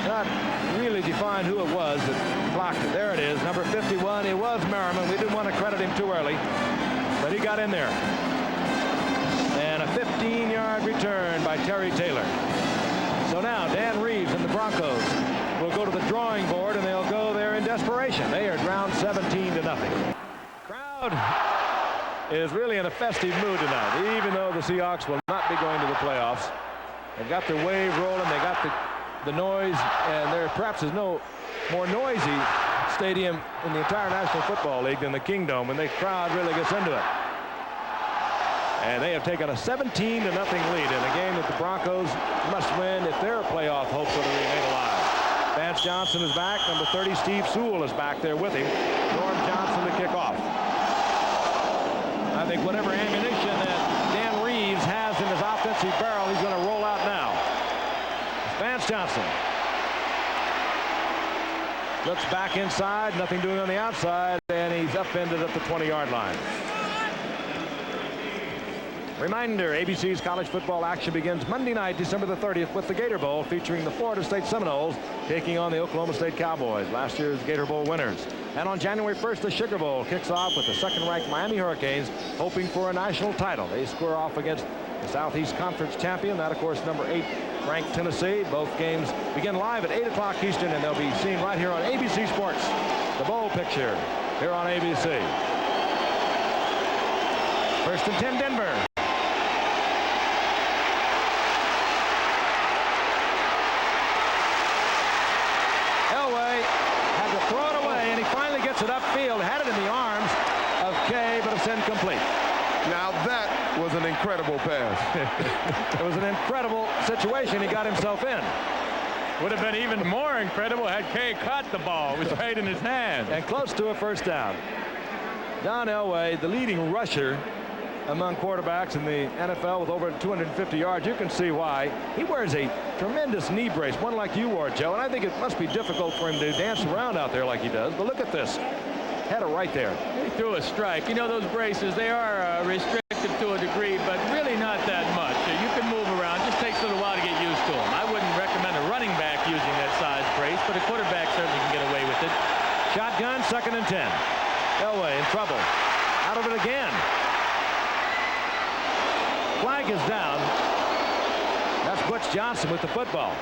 not really defined who it was that blocked it. There it is, number 51. It was Merriman. We didn't want to credit him too early, but he got in there. And a 15-yard return by Terry Taylor. So now Dan Reeves and the Broncos will go to the drawing board, and they'll go there in desperation. They are down 17-0. Crowd is really in a festive mood tonight, even though the Seahawks will not be going to the playoffs. They've got their wave rolling. They got the noise, and there perhaps is no more noisy stadium in the entire National Football League than the Kingdome when the crowd really gets into it. And they have taken a 17-0 lead in a game that the Broncos must win if their playoff hopes are to remain alive. Vance Johnson is back. Number 30, Steve Sewell, is back there with him. Norm Johnson to kick off. I think whatever ammunition that Dan Reeves has in his offensive barrel, he's going to roll out now. Vance Johnson looks back inside, nothing doing on the outside, and he's upended at the 20-yard line. Reminder, ABC's college football action begins Monday night, December the 30th, with the Gator Bowl featuring the Florida State Seminoles taking on the Oklahoma State Cowboys, last year's Gator Bowl winners. And on January 1st, the Sugar Bowl kicks off with the 2nd-ranked Miami Hurricanes hoping for a national title. They square off against the Southeast Conference champion, that, of course, number 8-ranked Tennessee. Both games begin live at 8 o'clock Eastern, and they'll be seen right here on ABC Sports. The bowl picture here on ABC. 1st and 10, Denver. It upfield, had it in the arms of Kay, but it's incomplete. Now that was an incredible pass. It was an incredible situation he got himself in. Would have been even more incredible had Kay caught the ball. It was right in his hand. And close to a first down. John Elway, the leading rusher among quarterbacks in the NFL with over 250 yards. You can see why. He wears a tremendous knee brace, one like you wore, Joe, and I think it must be difficult for him to dance around out there like he does. But look at this. Had it right there. He threw a strike. You know, those braces, they are restrictive to a degree, but really not that much. You can move around. Just takes a little while to get used to them. I wouldn't recommend a running back using that size brace, but a quarterback certainly can get away with it. Shotgun, 2nd and 10. Elway in trouble. Out of it again. Flag is down. That's Butch Johnson with the football.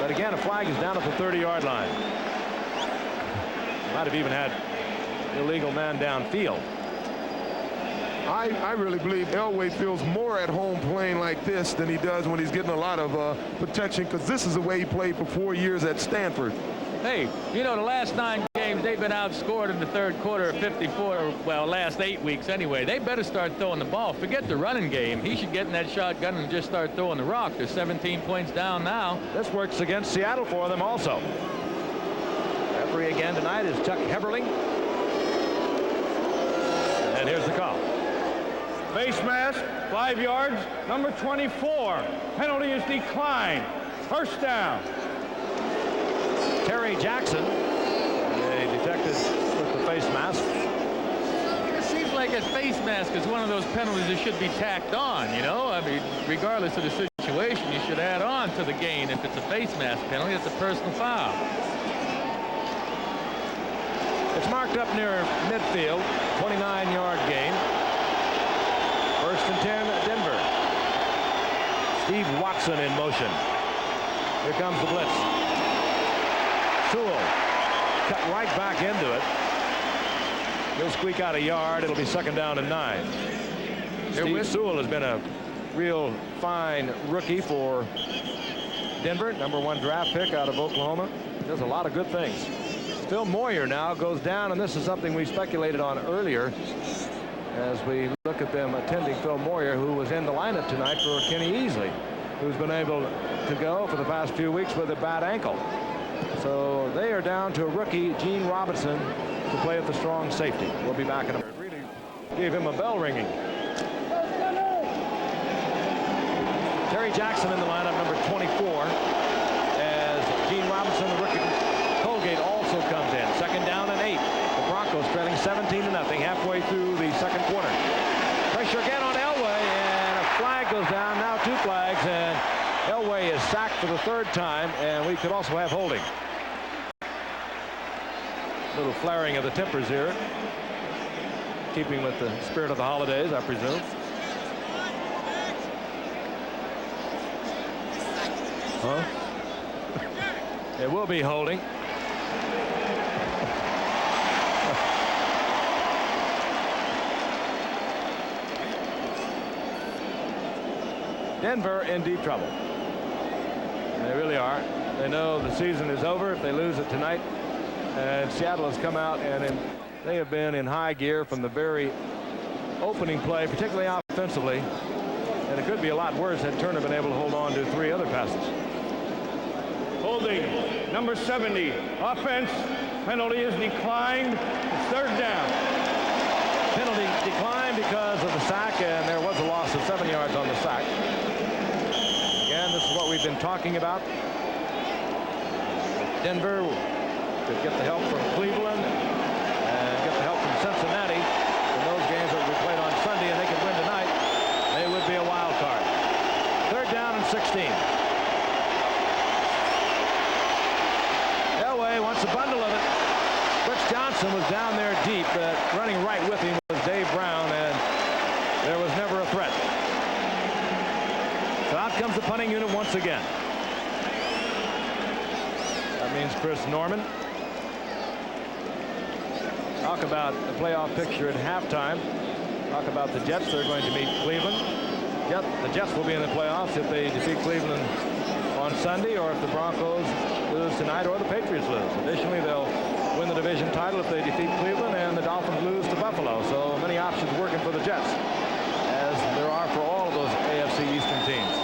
But again, a flag is down at the 30-yard line. Might have even had illegal man downfield. I really believe Elway feels more at home playing like this than he does when he's getting a lot of protection, because this is the way he played for 4 years at Stanford. Hey, you know, the last 9 games, they've been outscored in the 3rd quarter of 54, well, last 8 weeks anyway. They better start throwing the ball. Forget the running game. He should get in that shotgun and just start throwing the rock. They're 17 points down now. This works against Seattle for them also. Referee again tonight is Chuck Heberling. And here's the call. Face mask, 5 yards, number 24. Penalty is declined. 1st down. Terry Jackson, a detected with the face mask. It seems like a face mask is one of those penalties that should be tacked on, you know. I mean, regardless of the situation, you should add on to the gain. If it's a face mask penalty, it's a personal foul. It's marked up near midfield, 29-yard gain. 1st and 10, Denver. Steve Watson in motion. Here comes the blitz. Sewell cut right back into it. He'll squeak out a yard. It'll be 2nd down and 9. Steve Sewell has been a real fine rookie for Denver. Number 1 draft pick out of Oklahoma. Does a lot of good things. Phil Moyer now goes down, and this is something we speculated on earlier as we look at them attending Phil Moyer, who was in the lineup tonight for Kenny Easley, who's been able to go for the past few weeks with a bad ankle. So they are down to a rookie, Gene Robinson, to play at the strong safety. We'll be back in a minute. Really gave him a bell ringing. Terry Jackson in the lineup, number 24, as Gene Robinson, the rookie Colgate, also comes in. 2nd down and 8. The Broncos trailing 17-0 halfway through the 2nd quarter. Pressure again on Elway, and a flag goes down. Now 2 flags, and Elway is sacked for the 3rd time, and we could also have holding. Little flaring of the tempers here, keeping with the spirit of the holidays, I presume. Huh? It will be holding. Denver in deep trouble. They really are. They know the season is over if they lose it tonight. And Seattle has come out, and they have been in high gear from the very opening play, particularly offensively. And it could be a lot worse had Turner been able to hold on to 3 other passes. Holding, number 70. Offense, penalty is declined. It's 3rd down. Penalty declined because of the sack, and there was a loss of 7 yards on the sack. Again, this is what we've been talking about. Denver could get the help from Cleveland and get the help from Cincinnati in those games that will be played on Sunday, and they could win tonight. They would be a wild card. 3rd down and 16. Elway wants a bundle of it. Butch Johnson was down there deep, but running right with him was Dave Brown, and there was never a threat. So out comes the punting unit once again. That means Chris Norman. Talk about the playoff picture at halftime. Talk about the Jets. They're going to meet Cleveland. The Jets will be in the playoffs if they defeat Cleveland on Sunday, or if the Broncos lose tonight, or the Patriots lose. Additionally, they'll win the division title if they defeat Cleveland, and the Dolphins lose to Buffalo. So many options working for the Jets, as there are for all of those AFC Eastern teams.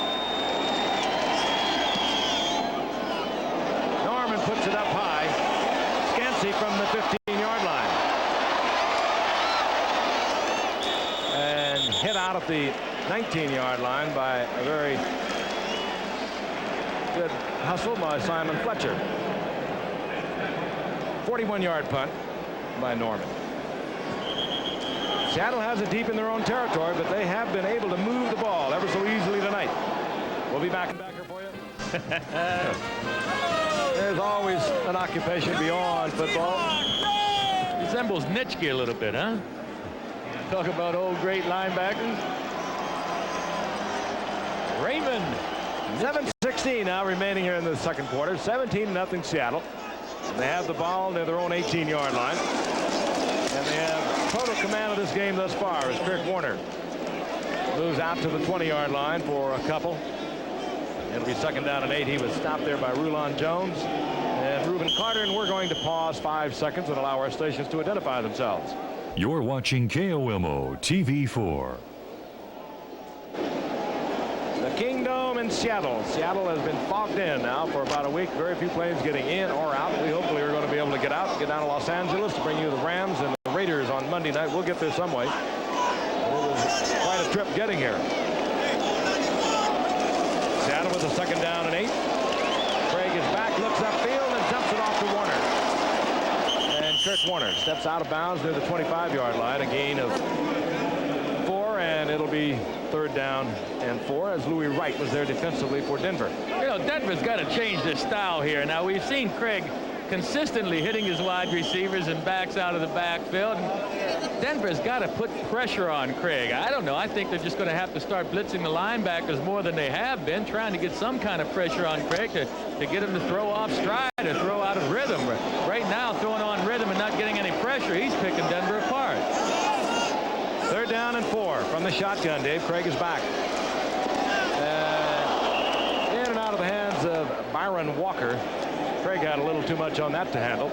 Norman puts it up high. Scansey from the 15-yard line. hit out at the 19-yard line by a very good hustle by Simon Fletcher. 41-yard punt by Norman. Seattle has it deep in their own territory, but they have been able to move the ball ever so easily tonight. We'll be back here for you. There's always an occupation beyond football. Resembles Nitschke a little bit, huh? Talk about old great linebackers. Raymond. 7:16 now remaining here in the second quarter. 17-0 Seattle. They have the ball near their own 18-yard line. And they have total command of this game thus far as Kirk Warner moves out to the 20-yard line for a couple. It'll be 2nd down and 8. He was stopped there by Rulon Jones and Reuben Carter. And we're going to pause 5 seconds and allow our stations to identify themselves. You're watching KOMO TV4. The Kingdome in Seattle. Seattle has been fogged in now for about a week. Very few planes getting in or out. We hopefully are going to be able to get out and get down to Los Angeles to bring you the Rams and the Raiders on Monday night. We'll get there some way. But it was quite a trip getting here. Seattle with a 2nd down and 8. Craig is back, looks upfield, and dumps it off to Warner. And Kirk Warner steps out of bounds near the 25-yard line. A gain of 4, and it'll be 3rd down and 4 as Louis Wright was there defensively for Denver. You know, Denver's got to change their style here. Now, we've seen Craig consistently hitting his wide receivers and backs out of the backfield. Denver's got to put pressure on Craig. I don't know. I think they're just going to have to start blitzing the linebackers more than they have been, trying to get some kind of pressure on Craig to get him to throw off stride or throw out of rhythm. Right now, throwing on rhythm and not getting any pressure, he's picking Denver apart. 3rd down and 4 from the shotgun. Dave Craig is back. In and out of the hands of Byron Walker. Craig had a little too much on that to handle.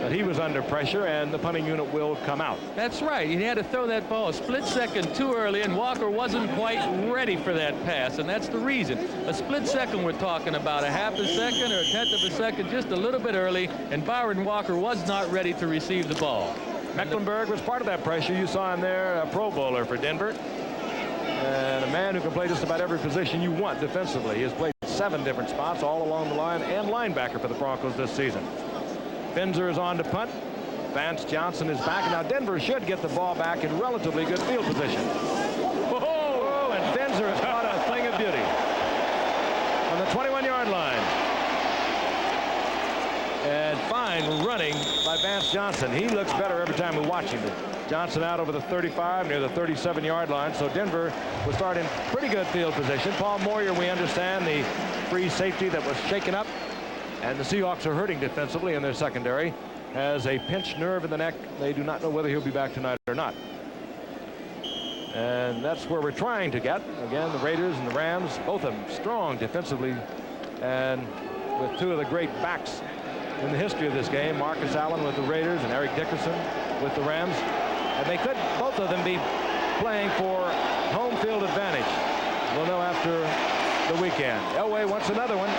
But he was under pressure, and the punting unit will come out. That's right. He had to throw that ball a split second too early, and Walker wasn't quite ready for that pass, and that's the reason. A split second we're talking about, a half a second or a 1/10 of a second, just a little bit early, and Byron Walker was not ready to receive the ball. Mecklenburg was part of that pressure. You saw him there, a Pro Bowler for Denver. And a man who can play just about every position you want defensively. He has played 7 different spots all along the line and linebacker for the Broncos this season. Finzer is on to punt. Vance Johnson is back. Now Denver should get the ball back in relatively good field position. Whoa! And Finzer has caught a thing of beauty on the 21-yard line. And fine running by Vance Johnson. He looks better every time we watch him. Johnson out over the 35 near the 37-yard line. So Denver will start in pretty good field position. Paul Moyer, we understand, the free safety that was shaken up. And the Seahawks are hurting defensively in their secondary. Has a pinched nerve in the neck. They do not know whether he'll be back tonight or not. And that's where we're trying to get. Again, the Raiders and the Rams, both of them strong defensively. And with 2 of the great backs in the history of this game, Marcus Allen with the Raiders and Eric Dickerson with the Rams. And they could, both of them, be playing for home field advantage. We'll know after the weekend. Elway wants another one.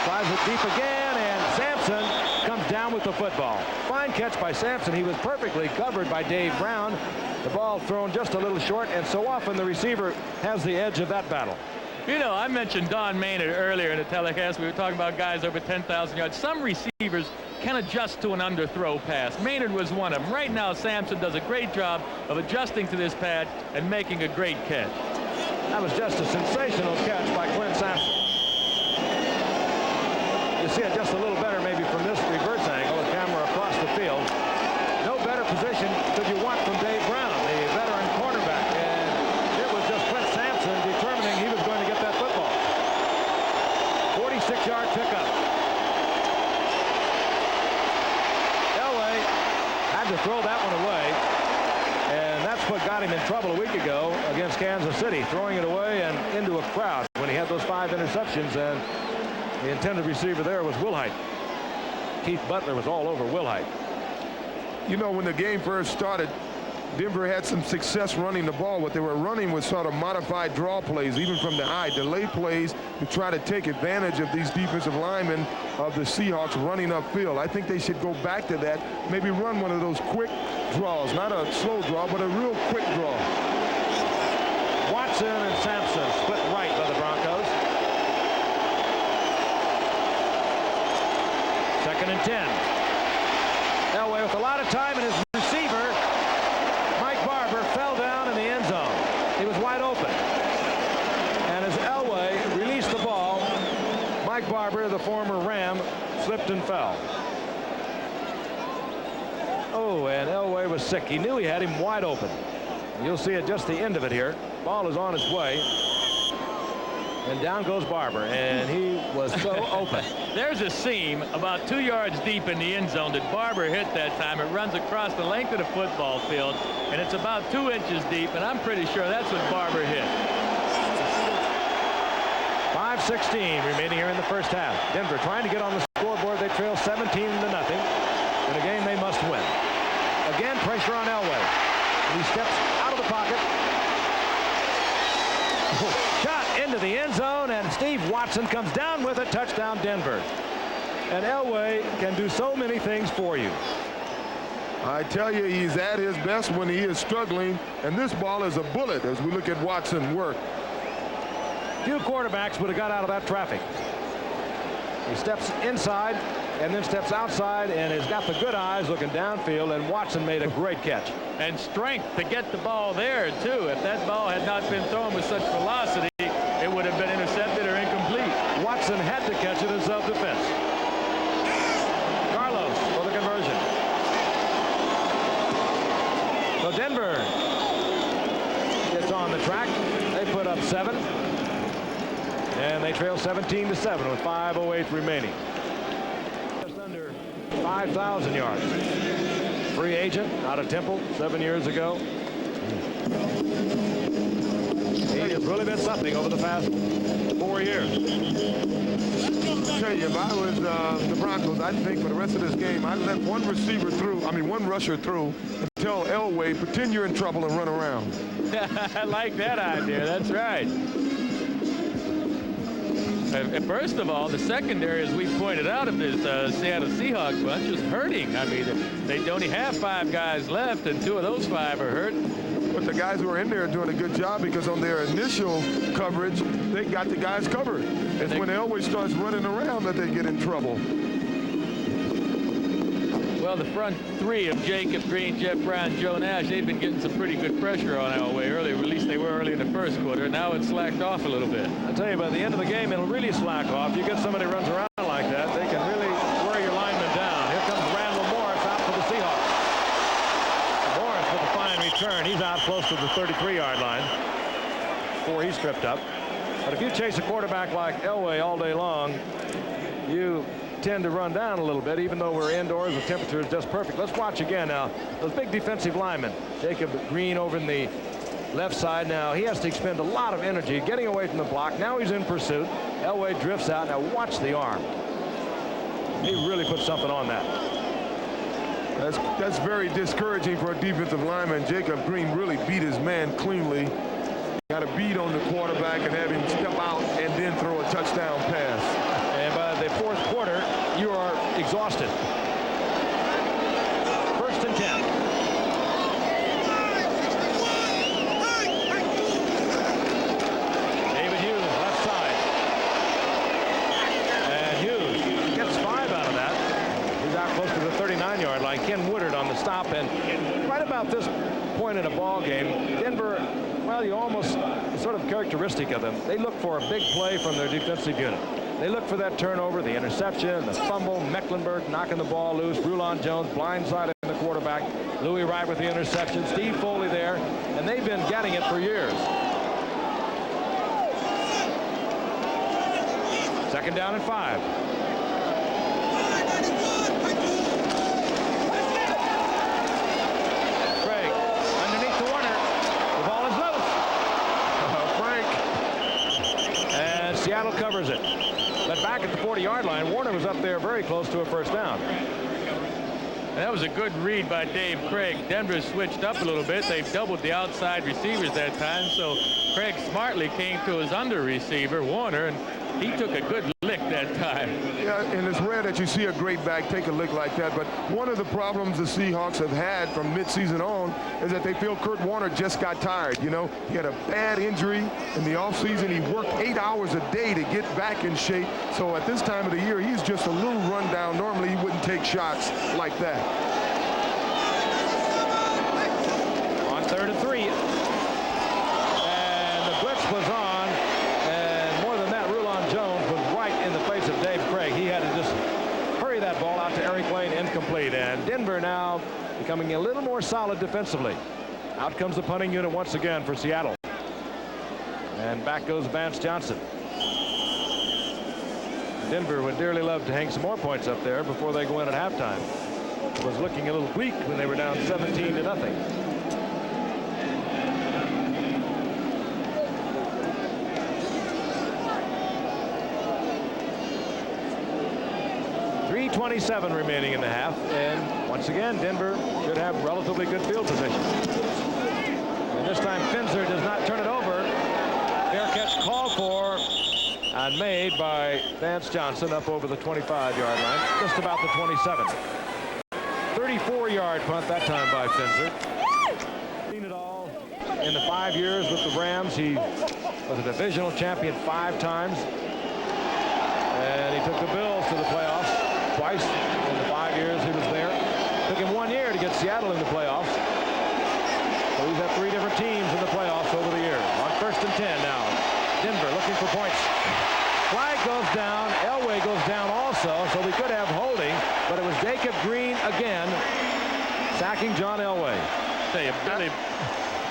Tries it deep again, and Sampson comes down with the football. Fine catch by Sampson. He was perfectly covered by Dave Brown. The ball thrown just a little short, and so often the receiver has the edge of that battle. You know, I mentioned Don Maynard earlier in the telecast. We were talking about guys over 10,000 yards. Some receivers can adjust to an underthrow pass. Maynard was one of them. Right now, Sampson does a great job of adjusting to this pad and making a great catch. That was just a sensational catch by Clint Sampson. You see it just a little better maybe from this reverse angle, the camera across the field. No better position could you want from Dave Brown, the veteran cornerback. And it was just Clint Sampson determining he was going to get that football. 46-yard pickup. Elway had to throw that one away. And that's what got him in trouble a week ago against Kansas City, throwing it away and into a crowd when he had those 5 interceptions. And the intended receiver there was Wilhite. Keith Butler was all over Wilhite. You know, when the game first started, Denver had some success running the ball. What they were running was sort of modified draw plays, even from the high, delay plays to try to take advantage of these defensive linemen of the Seahawks running upfield. I think they should go back to that, maybe run one of those quick draws, not a slow draw, but a real quick draw. Johnson and Sampson split right by the Broncos. 2nd and 10. Elway with a lot of time, and his receiver, Mike Barber, fell down in the end zone. He was wide open. And as Elway released the ball, Mike Barber, the former Ram, slipped and fell. Oh, and Elway was sick. He knew he had him wide open. You'll see at just the end of it here. Ball is on its way. And down goes Barber, and he was so open. There's a seam about 2 yards deep in the end zone that Barber hit that time. It runs across the length of the football field, and it's about 2 inches deep, and I'm pretty sure that's what Barber hit. 5:16 remaining here in the first half. Denver trying to get on the scoreboard. They trail 17-0 in a game they must win. Again, pressure on Elway. He steps out of the pocket. Shot into the end zone, and Steve Watson comes down with it. Touchdown, Denver. And Elway can do so many things for you. I tell you, he's at his best when he is struggling, and this ball is a bullet as we look at Watson work. Few quarterbacks would have got out of that traffic. He steps inside and then steps outside and has got the good eyes looking downfield, and Watson made a great catch. And strength to get the ball there, too. If that ball had not been thrown with such velocity, it would have been intercepted or incomplete. Watson had to catch it in self-defense. Carlos for the conversion. So Denver gets on the track. They put up 7. And they trail 17-7 with 5:08 remaining. Just under 5,000 yards. Free agent out of Temple 7 years ago. He has really been something over the past 4 years. I'll tell you, if I was the Broncos, I'd think for the rest of this game, I'd let one rusher through and tell Elway, pretend you're in trouble and run around. I like that idea. That's right. First of all, the secondary, as we pointed out, of this Seattle Seahawks bunch is hurting. I mean, they only have 5 guys left, and 2 of those 5 are hurt. But the guys who are in there are doing a good job, because on their initial coverage, they got the guys covered. It's when Elway starts running around that they get in trouble. Well, the front 3 of Jacob Green, Jeff Brown, Joe Nash, they've been getting some pretty good pressure on Elway early. Or at least they were early in the first quarter. Now it's slacked off a little bit. I tell you, by the end of the game, it'll really slack off. You get somebody who runs around like that, they can really wear your linemen down. Here comes Randall Morris out for the Seahawks. Morris with a fine return. He's out close to the 33-yard line before he's tripped up. But if you chase a quarterback like Elway all day long, you tend to run down a little bit, even though we're indoors. The temperature is just perfect. Let's watch again now. Those big defensive linemen. Jacob Green over in the left side. Now he has to expend a lot of energy getting away from the block. Now he's in pursuit. Elway drifts out. Now watch the arm. He really put something on that. That's very discouraging for a defensive lineman. Jacob Green really beat his man cleanly. Got a beat on the quarterback and have him step out and then throw a touchdown pass. And by the fourth quarter, you are exhausted. 1st and 10. David Hughes, left side. And Hughes gets 5 out of that. He's out close to the 39-yard line. Ken Woodard on the stop. And right about this point in a ball game, Denver, well, you almost, sort of characteristic of them, they look for a big play from their defensive unit. They look for that turnover, the interception, the fumble, Mecklenburg knocking the ball loose, Rulon Jones blindsiding the quarterback, Louis Wright with the interception, Steve Foley there, and they've been getting it for years. 2nd down and 5. Craig underneath to Warner. The ball is loose. And Seattle covers it. But back at the 40-yard line, Warner was up there very close to a 1st down. And that was a good read by Dave Craig. Denver switched up a little bit. They've doubled the outside receivers that time, so Craig smartly came to his under receiver, Warner, and He took a good lick that time. Yeah, and it's rare that you see a great back take a lick like that. But one of the problems the Seahawks have had from midseason on is that they feel Kurt Warner just got tired. You know, he had a bad injury in the offseason. He worked 8 hours a day to get back in shape. So at this time of the year, he's just a little run down. Normally, he wouldn't take shots like that. On 3rd and 3. And the blitz was on. And more than that, Rulon Jones was right in the face of Dave Craig. He had to just hurry that ball out to Eric Lane, incomplete. And Denver now becoming a little more solid defensively. Out comes the punting unit once again for Seattle. And back goes Vance Johnson. Denver would dearly love to hang some more points up there before they go in at halftime. It was looking a little bleak when they were down 17-0. 3:27 remaining in the half, and once again Denver should have relatively good field position. And this time Finzer does not turn it over. Fair catch called for and made by Vance Johnson up over the 25-yard line, just about the 27. 34-yard punt that time by Finzer. Seen it all in the 5 years with the Rams. He was a divisional champion 5 times, and he took the Bills to the playoffs twice in the 5 years he was there. Took him 1 year to get Seattle in the playoffs. So he's had 3 different teams in the playoffs over the years. On 1st and 10 now. Denver looking for points. Flag goes down. Elway goes down also, so we could have holding, but it was Jacob Green again sacking John Elway. Tell you,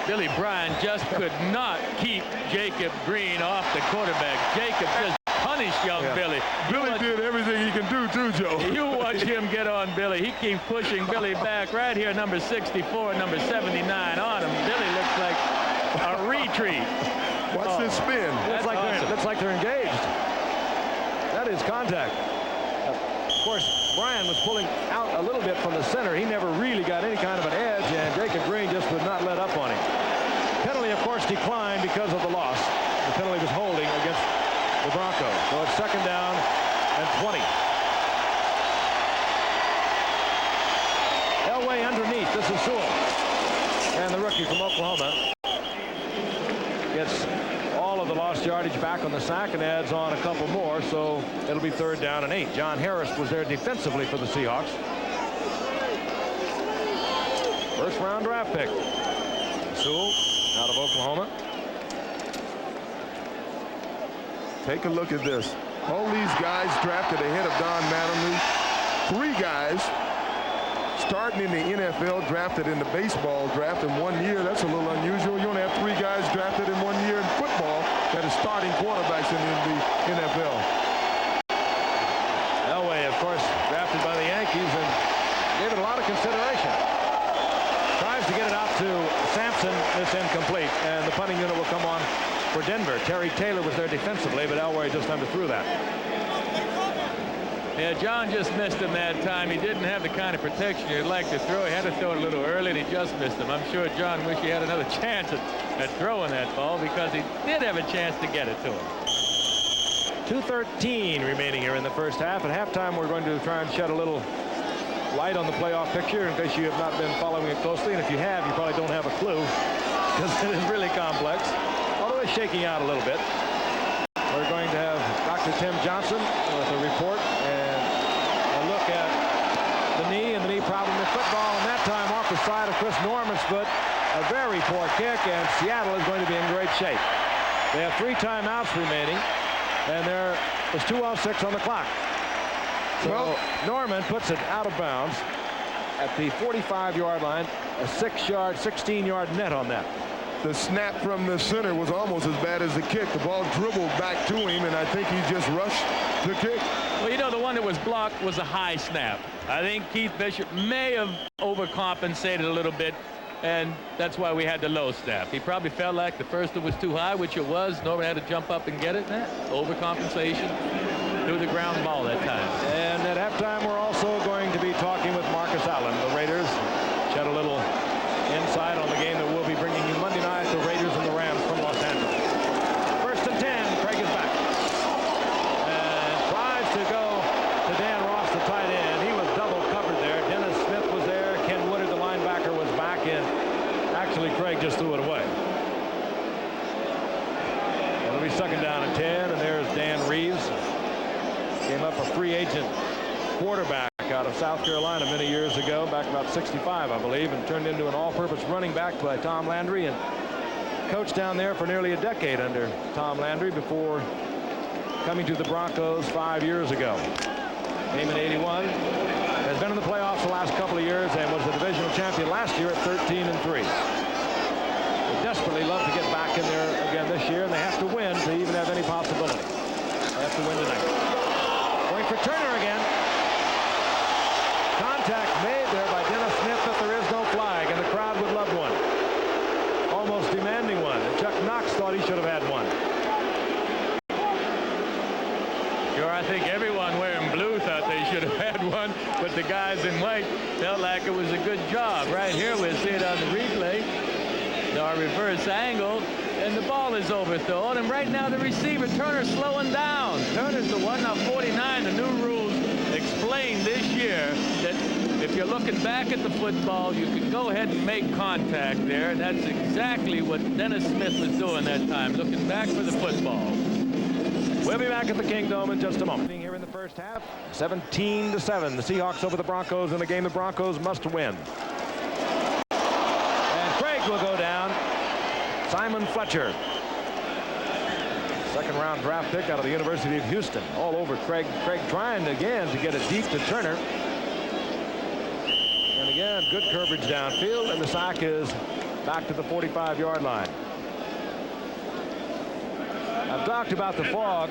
Billy Bryan just could not keep Jacob Green off the quarterback. Jacob just punished young Billy. Billy did everything he can do too, Joe. You watch him get on Billy. He keeps pushing Billy back right here. Number 64, number 79 on him. Billy looks like a retreat. Watch this spin. Looks like they're engaged. That is contact. Of course, Bryan was pulling out a little bit from the center. He never really got any kind of an edge, and Jacob Green just would not let up on him. Penalty, of course, declined because of the loss. The penalty was holding against the Broncos. So it's 2nd down and 20. Elway underneath. This is Sewell. And the rookie from Oklahoma gets all of the lost yardage back on the sack and adds on a couple more, so it'll be 3rd down and 8. John Harris was there defensively for the Seahawks. 1st round draft pick. Sewell out of Oklahoma. Take a look at this. All these guys drafted ahead of Don Mattingly. 3 guys starting in the NFL drafted in the baseball draft in 1 year. That's a little unusual. You only have 3 guys drafted in 1 year in football that are starting quarterbacks in the NFL. Elway, of course, drafted by the Yankees and gave it a lot of consideration. Tries to get it out to Sampson. It's incomplete, and the punting unit will come on for Denver. Terry Taylor was there defensively, but Elway just underthrew that. Yeah, John just missed him that time. He didn't have the kind of protection you'd like to throw. He had to throw it a little early, and he just missed him. I'm sure John wished he had another chance at throwing that ball, because he did have a chance to get it to him. 2:13 remaining here in the first half. At halftime, we're going to try and shed a little light on the playoff picture in case you have not been following it closely. And if you have, you probably don't have a clue, because it is really complex, although it's shaking out a little bit. We're going to have Dr. Tim Johnson with a report and a look at the knee and the knee problem in football. And that time off the side of Chris Norman's foot. A very poor kick, and Seattle is going to be in great shape. They have 3 timeouts remaining, and there is 2:06 on the clock. So Norman puts it out of bounds at the 45-yard line. A 16-yard net on that. The snap from the center was almost as bad as the kick. The ball dribbled back to him, and I think he just rushed the kick. Well, you know, the one that was blocked was a high snap. I think Keith Bishop may have overcompensated a little bit, and that's why we had the low snap. He probably felt like the first one was too high, which it was. Norman had to jump up and get it. Overcompensation. Threw the ground ball that time. And at halftime, we're also going to be talking with Marcus Allen. The Raiders shed a little insight on the game that we'll be bringing you Monday night. The Raiders and the Rams from Los Angeles. 1st and 10. Craig is back. second down and 10, and there's Dan Reeves. Came up a free agent quarterback out of South Carolina many years ago, back about 65, I believe, and turned into an all-purpose running back by Tom Landry, and coached down there for nearly a decade under Tom Landry before coming to the Broncos 5 years ago. Came in '81, has been in the playoffs the last couple of years, and was the divisional champion last year at 13-3. They desperately love to get back in there again this year, and they have to win to even have any possibility. They have to win tonight. Going for Turner again. Contact made there by Dennis Smith, but there is no flag, and the crowd would love one. Almost demanding one. And Chuck Knox thought he should have had one. Sure, I think everyone wearing blue thought they should have had one, but the guys in white felt like it was a good job. Right here, we'll see it on the replay. Our reverse angle, and the ball is overthrown, and right now the receiver, Turner's slowing down. Turner's the one. Now 49, the new rules explain this year that if you're looking back at the football, you can go ahead and make contact there, and that's exactly what Dennis Smith was doing that time, looking back for the football. We'll be back at the Kingdome in just a moment. Here in the first half, 17-7, the Seahawks over the Broncos in a game the Broncos must win. And Craig will go down. Simon Fletcher, second-round draft pick out of the University of Houston, all over Craig. Craig trying again to get it deep to Turner. And again, good coverage downfield, and the sack is back to the 45-yard line. I've talked about the fog.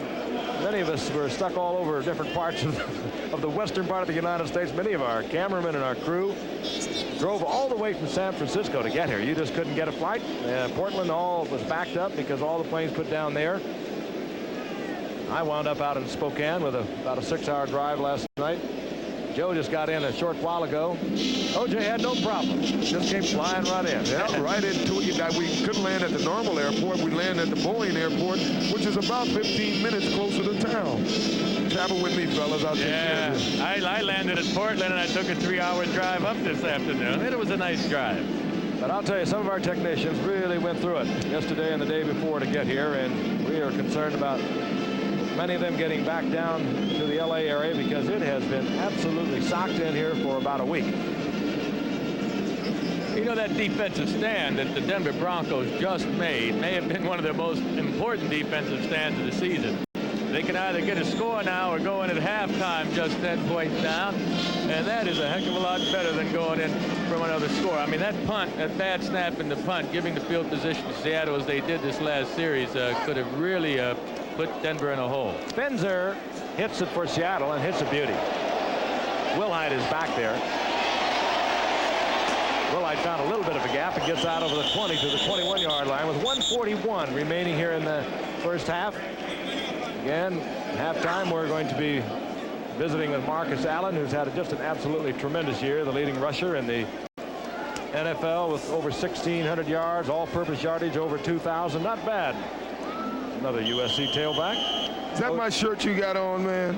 Many of us were stuck all over different parts of the western part of the United States. Many of our cameramen and our crew drove all the way from San Francisco to get here. You just couldn't get a flight. Portland all was backed up because all the planes put down there. I wound up out in Spokane with about a 6-hour drive last night. Joe just got in a short while ago. OJ had no problem. Just came flying right in. Yeah, right into it. We couldn't land at the normal airport. We landed at the Boeing airport, which is about 15 minutes closer to town. Travel with me, fellas. I'll take care of you. I landed at Portland, and I took a 3-hour drive up this afternoon. It was a nice drive. But I'll tell you, some of our technicians really went through it yesterday and the day before to get here, and we are concerned about many of them getting back down to the LA area because it has been absolutely socked in here for about a week. You know, that defensive stand that the Denver Broncos just made may have been one of their most important defensive stands of the season. They can either get a score now or go in at halftime just 10 points down, and that is a heck of a lot better than going in from another score. I mean, that punt, that bad snap in the punt, giving the field position to Seattle as they did this last series, could have really put Denver in a hole. Spencer hits it for Seattle and hits a beauty. Wilhite is back there. Wilhite found a little bit of a gap and gets out over the 20 to the 21-yard line with 1:41 remaining here in the first half. Again, halftime, we're going to be visiting with Marcus Allen, who's had just an absolutely tremendous year, the leading rusher in the NFL with over 1,600 yards, all-purpose yardage over 2,000. Not bad. Another USC tailback. Is that my shirt you got on, man?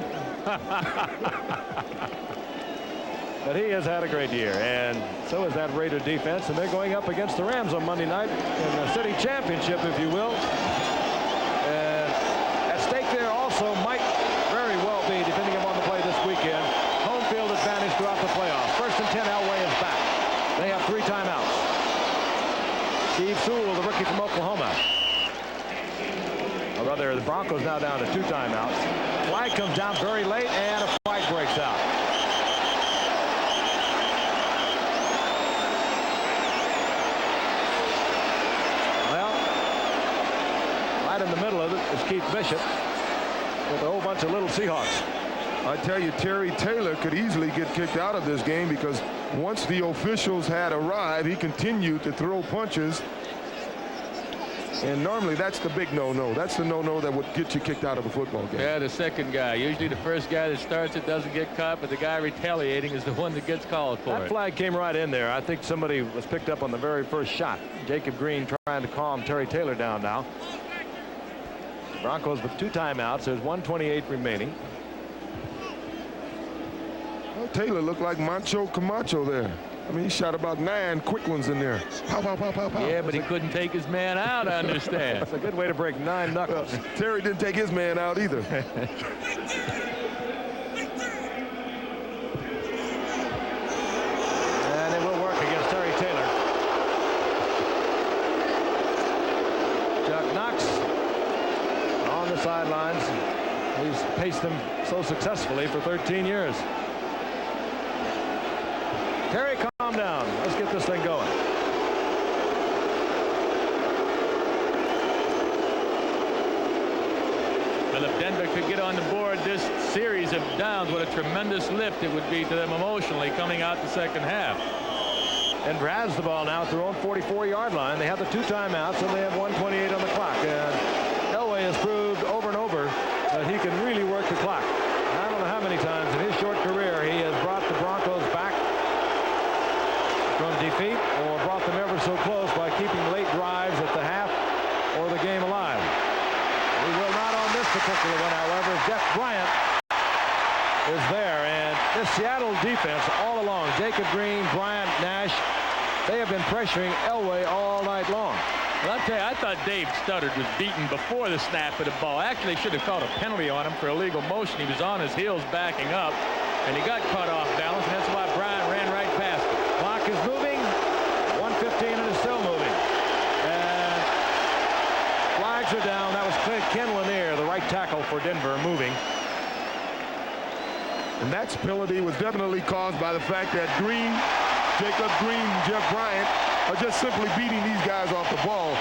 But he has had a great year, and so has that Raider defense, and they're going up against the Rams on Monday night in the city championship, if you will. And at stake there also might very well be, depending upon the play this weekend, home field advantage throughout the playoffs. First and 10, Elway is back. They have 3 timeouts. Steve Sewell, the rookie from Oklahoma. Or rather, the Broncos now down to 2 timeouts. Flag comes down very late, and a fight breaks out. Well, right in the middle of it is Keith Bishop with a whole bunch of little Seahawks. I tell you, Terry Taylor could easily get kicked out of this game because once the officials had arrived, he continued to throw punches. And normally that's the big no-no. That's the no-no that would get you kicked out of a football game. Yeah, the second guy. Usually the first guy that starts it doesn't get caught, but the guy retaliating is the one that gets called for it. That flag came right in there. I think somebody was picked up on the very first shot. Jacob Green trying to calm Terry Taylor down now. Broncos with 2 timeouts. There's 1:28 remaining. Well, Taylor looked like Macho Camacho there. I mean, he shot about 9 quick ones in there. Pow, pow, pow, pow, pow. Yeah, but he couldn't take his man out, I understand. That's a good way to break 9 knuckles. Terry didn't take his man out either. And it will work against Terry Taylor. Chuck Knox on the sidelines. He's paced them so successfully for 13 years. Terry, calm down. Let's get this thing going. Well, if Denver could get on the board this series of downs, what a tremendous lift it would be to them emotionally coming out the second half. Denver has the ball now at their own 44-yard line. They have the 2 timeouts, and they have 1:28 on the clock. And Elway has proved over and over that he can really work the clock. I don't know how many times in his short career he has brought the Broncos back from defeat or brought them ever so close by keeping late drives at the half or the game alive. We will not on this particular one, however. Jeff Bryant is there, and this Seattle defense all along, Jacob Green, Bryant, Nash, they have been pressuring Elway all night long. Well, I'll tell you, I thought Dave Studdard was beaten before the snap of the ball. Actually should have called a penalty on him for illegal motion. He was on his heels backing up, and he got caught off balance, and that's why Bryant ran right past him. Clock is moving. 1:15 and it's still moving. And flags are down. That was Ken Lanier, the right tackle for Denver, moving. And that penalty was definitely caused by the fact that Green, Jacob Green, and Jeff Bryant are just simply beating these guys off the ball.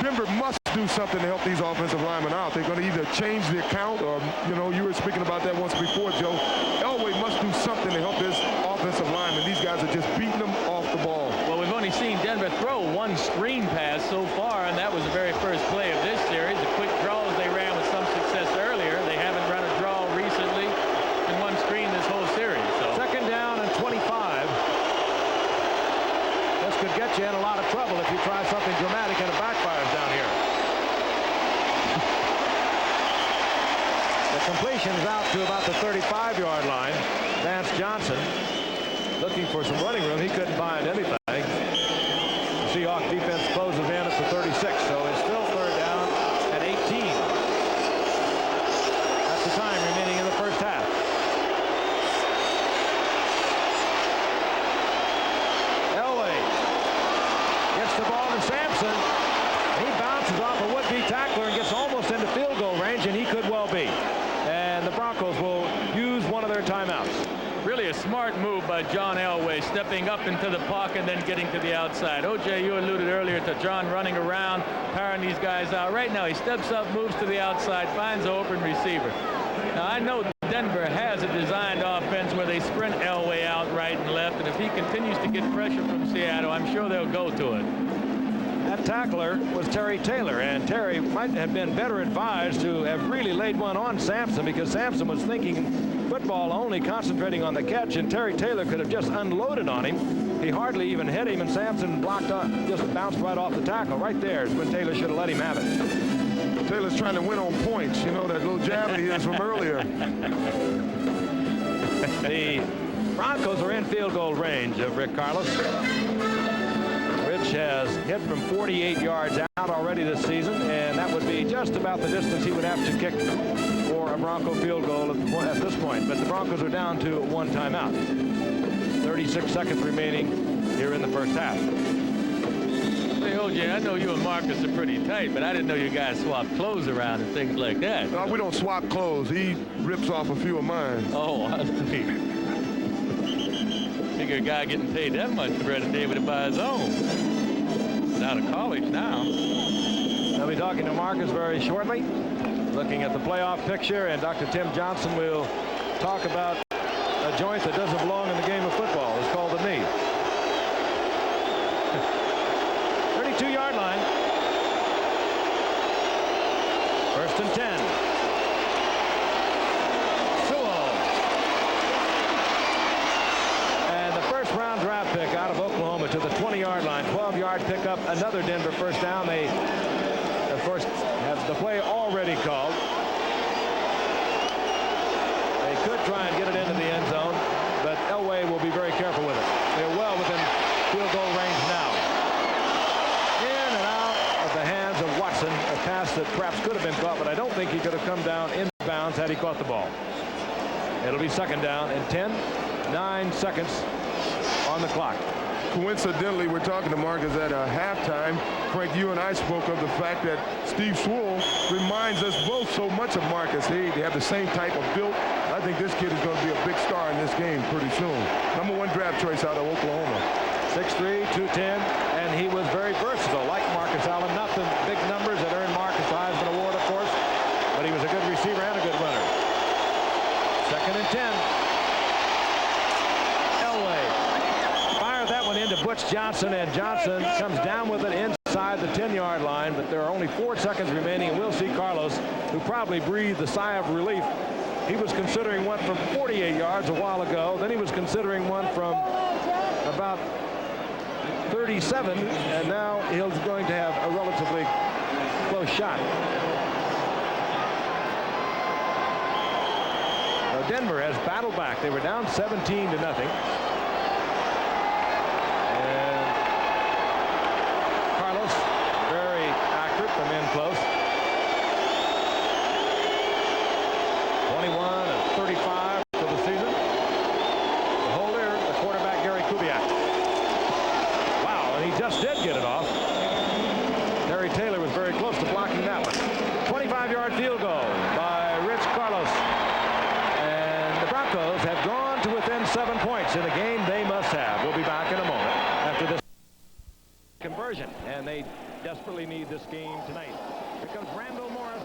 Denver must do something to help these offensive linemen out. They're going to either change the account or, you know, you were speaking about that once before, Joe. Elway must do something to help this offensive lineman. These guys are just beating them off the ball. Well, we've only seen Denver throw 1 screen pass so far, and that was the very first play of this series. The quick draws they ran with some success earlier. They haven't run a draw recently in 1 screen this whole series. So. Second down and 25. This could get you in a lot of trouble if you try something dramatic and it backfires down here. The completion is out to about the 35-yard line. Vance Johnson looking for some running room. He couldn't find anything. The Seahawks defense closes in at the 36, so it's still third down at 18. That's the time remaining in the first half. Elway gets the ball to Sampson. He bounces off a would-be tackler and gets almost into field goal range, and he could well be. And the Broncos will use one of their timeouts. Really a smart move by John Elway, stepping up into the pocket and then getting to the outside. OJ, you alluded earlier to John running around, powering these guys out. Right now he steps up, moves to the outside, finds an open receiver. Now I know Denver has a designed offense where they sprint Elway out right and left, and if he continues to get pressure from Seattle, I'm sure they'll go to it. That tackler was Terry Taylor, and Terry might have been better advised to have really laid one on Sampson, because Sampson was thinking football only, concentrating on the catch, and Terry Taylor could have just unloaded on him. He hardly even hit him, and Sampson blocked up, just bounced right off the tackle. Right there is when Taylor should have let him have it. Taylor's trying to win on points. You know, that little jab he has from earlier. The Broncos are in field goal range of Rick Carlos. Rich has hit from 48 yards out already this season, and that would be just about the distance he would have to kick for a Bronco field goal at this point. But the Broncos are down to 1 timeout. 36 seconds remaining here in the first half. Hey, OJ, I know you and Marcus are pretty tight, but I didn't know you guys swap clothes around and things like that. No, we don't swap clothes. He rips off a few of mine. Oh, I see. Figure a guy getting paid that much for Brett David to buy his own. He's out of college now. I'll be talking to Marcus very shortly, looking at the playoff picture, and Dr. Tim Johnson will talk about a joint that doesn't belong in the game of football. It's called the knee. 32-yard line. First and 10. Sewell. And the first-round draft pick out of Oklahoma to the 20-yard line. 12-yard pickup. Another Denver first down. They, of course, have the play already called. They could try and get it into the end zone, but Elway will be very careful with it. They're well within pass that perhaps could have been caught, but I don't think he could have come down in bounds had he caught the ball. It'll be second down and 10. 9 seconds on the clock. Coincidentally, we're talking to Marcus at halftime. Frank, you and I spoke of the fact that Steve Sewell reminds us both so much of Marcus. They have the same type of build. I think this kid is going to be a big star in this game pretty soon. #1 draft choice out of Oklahoma. 6'3", 210, and he was very versatile, like Marcus Allen. Not the big numbers that earned Marcus the Heisman Award, of course, but he was a good receiver and a good runner. Second and 10. That one into Butch Johnson, and Johnson comes down with it inside the 10-yard line, but there are only 4 seconds remaining, and we'll see Carlos, who probably breathed a sigh of relief. He was considering one from 48 yards a while ago. Then he was considering one from about 37, and now he's going to have a relatively close shot. Now Denver has battled back. They were down 17-0. Close. 21 and 35 for the season. The holder, the quarterback, Gary Kubiak. Wow, and he just did get it off. Terry Taylor was very close to blocking that one. 25-yard field goal by Rich Carlos. And the Broncos have gone to within 7 points in a game they must have. We'll be back in a moment after this conversion, and they desperately need this game tonight. Here comes Randall Morris.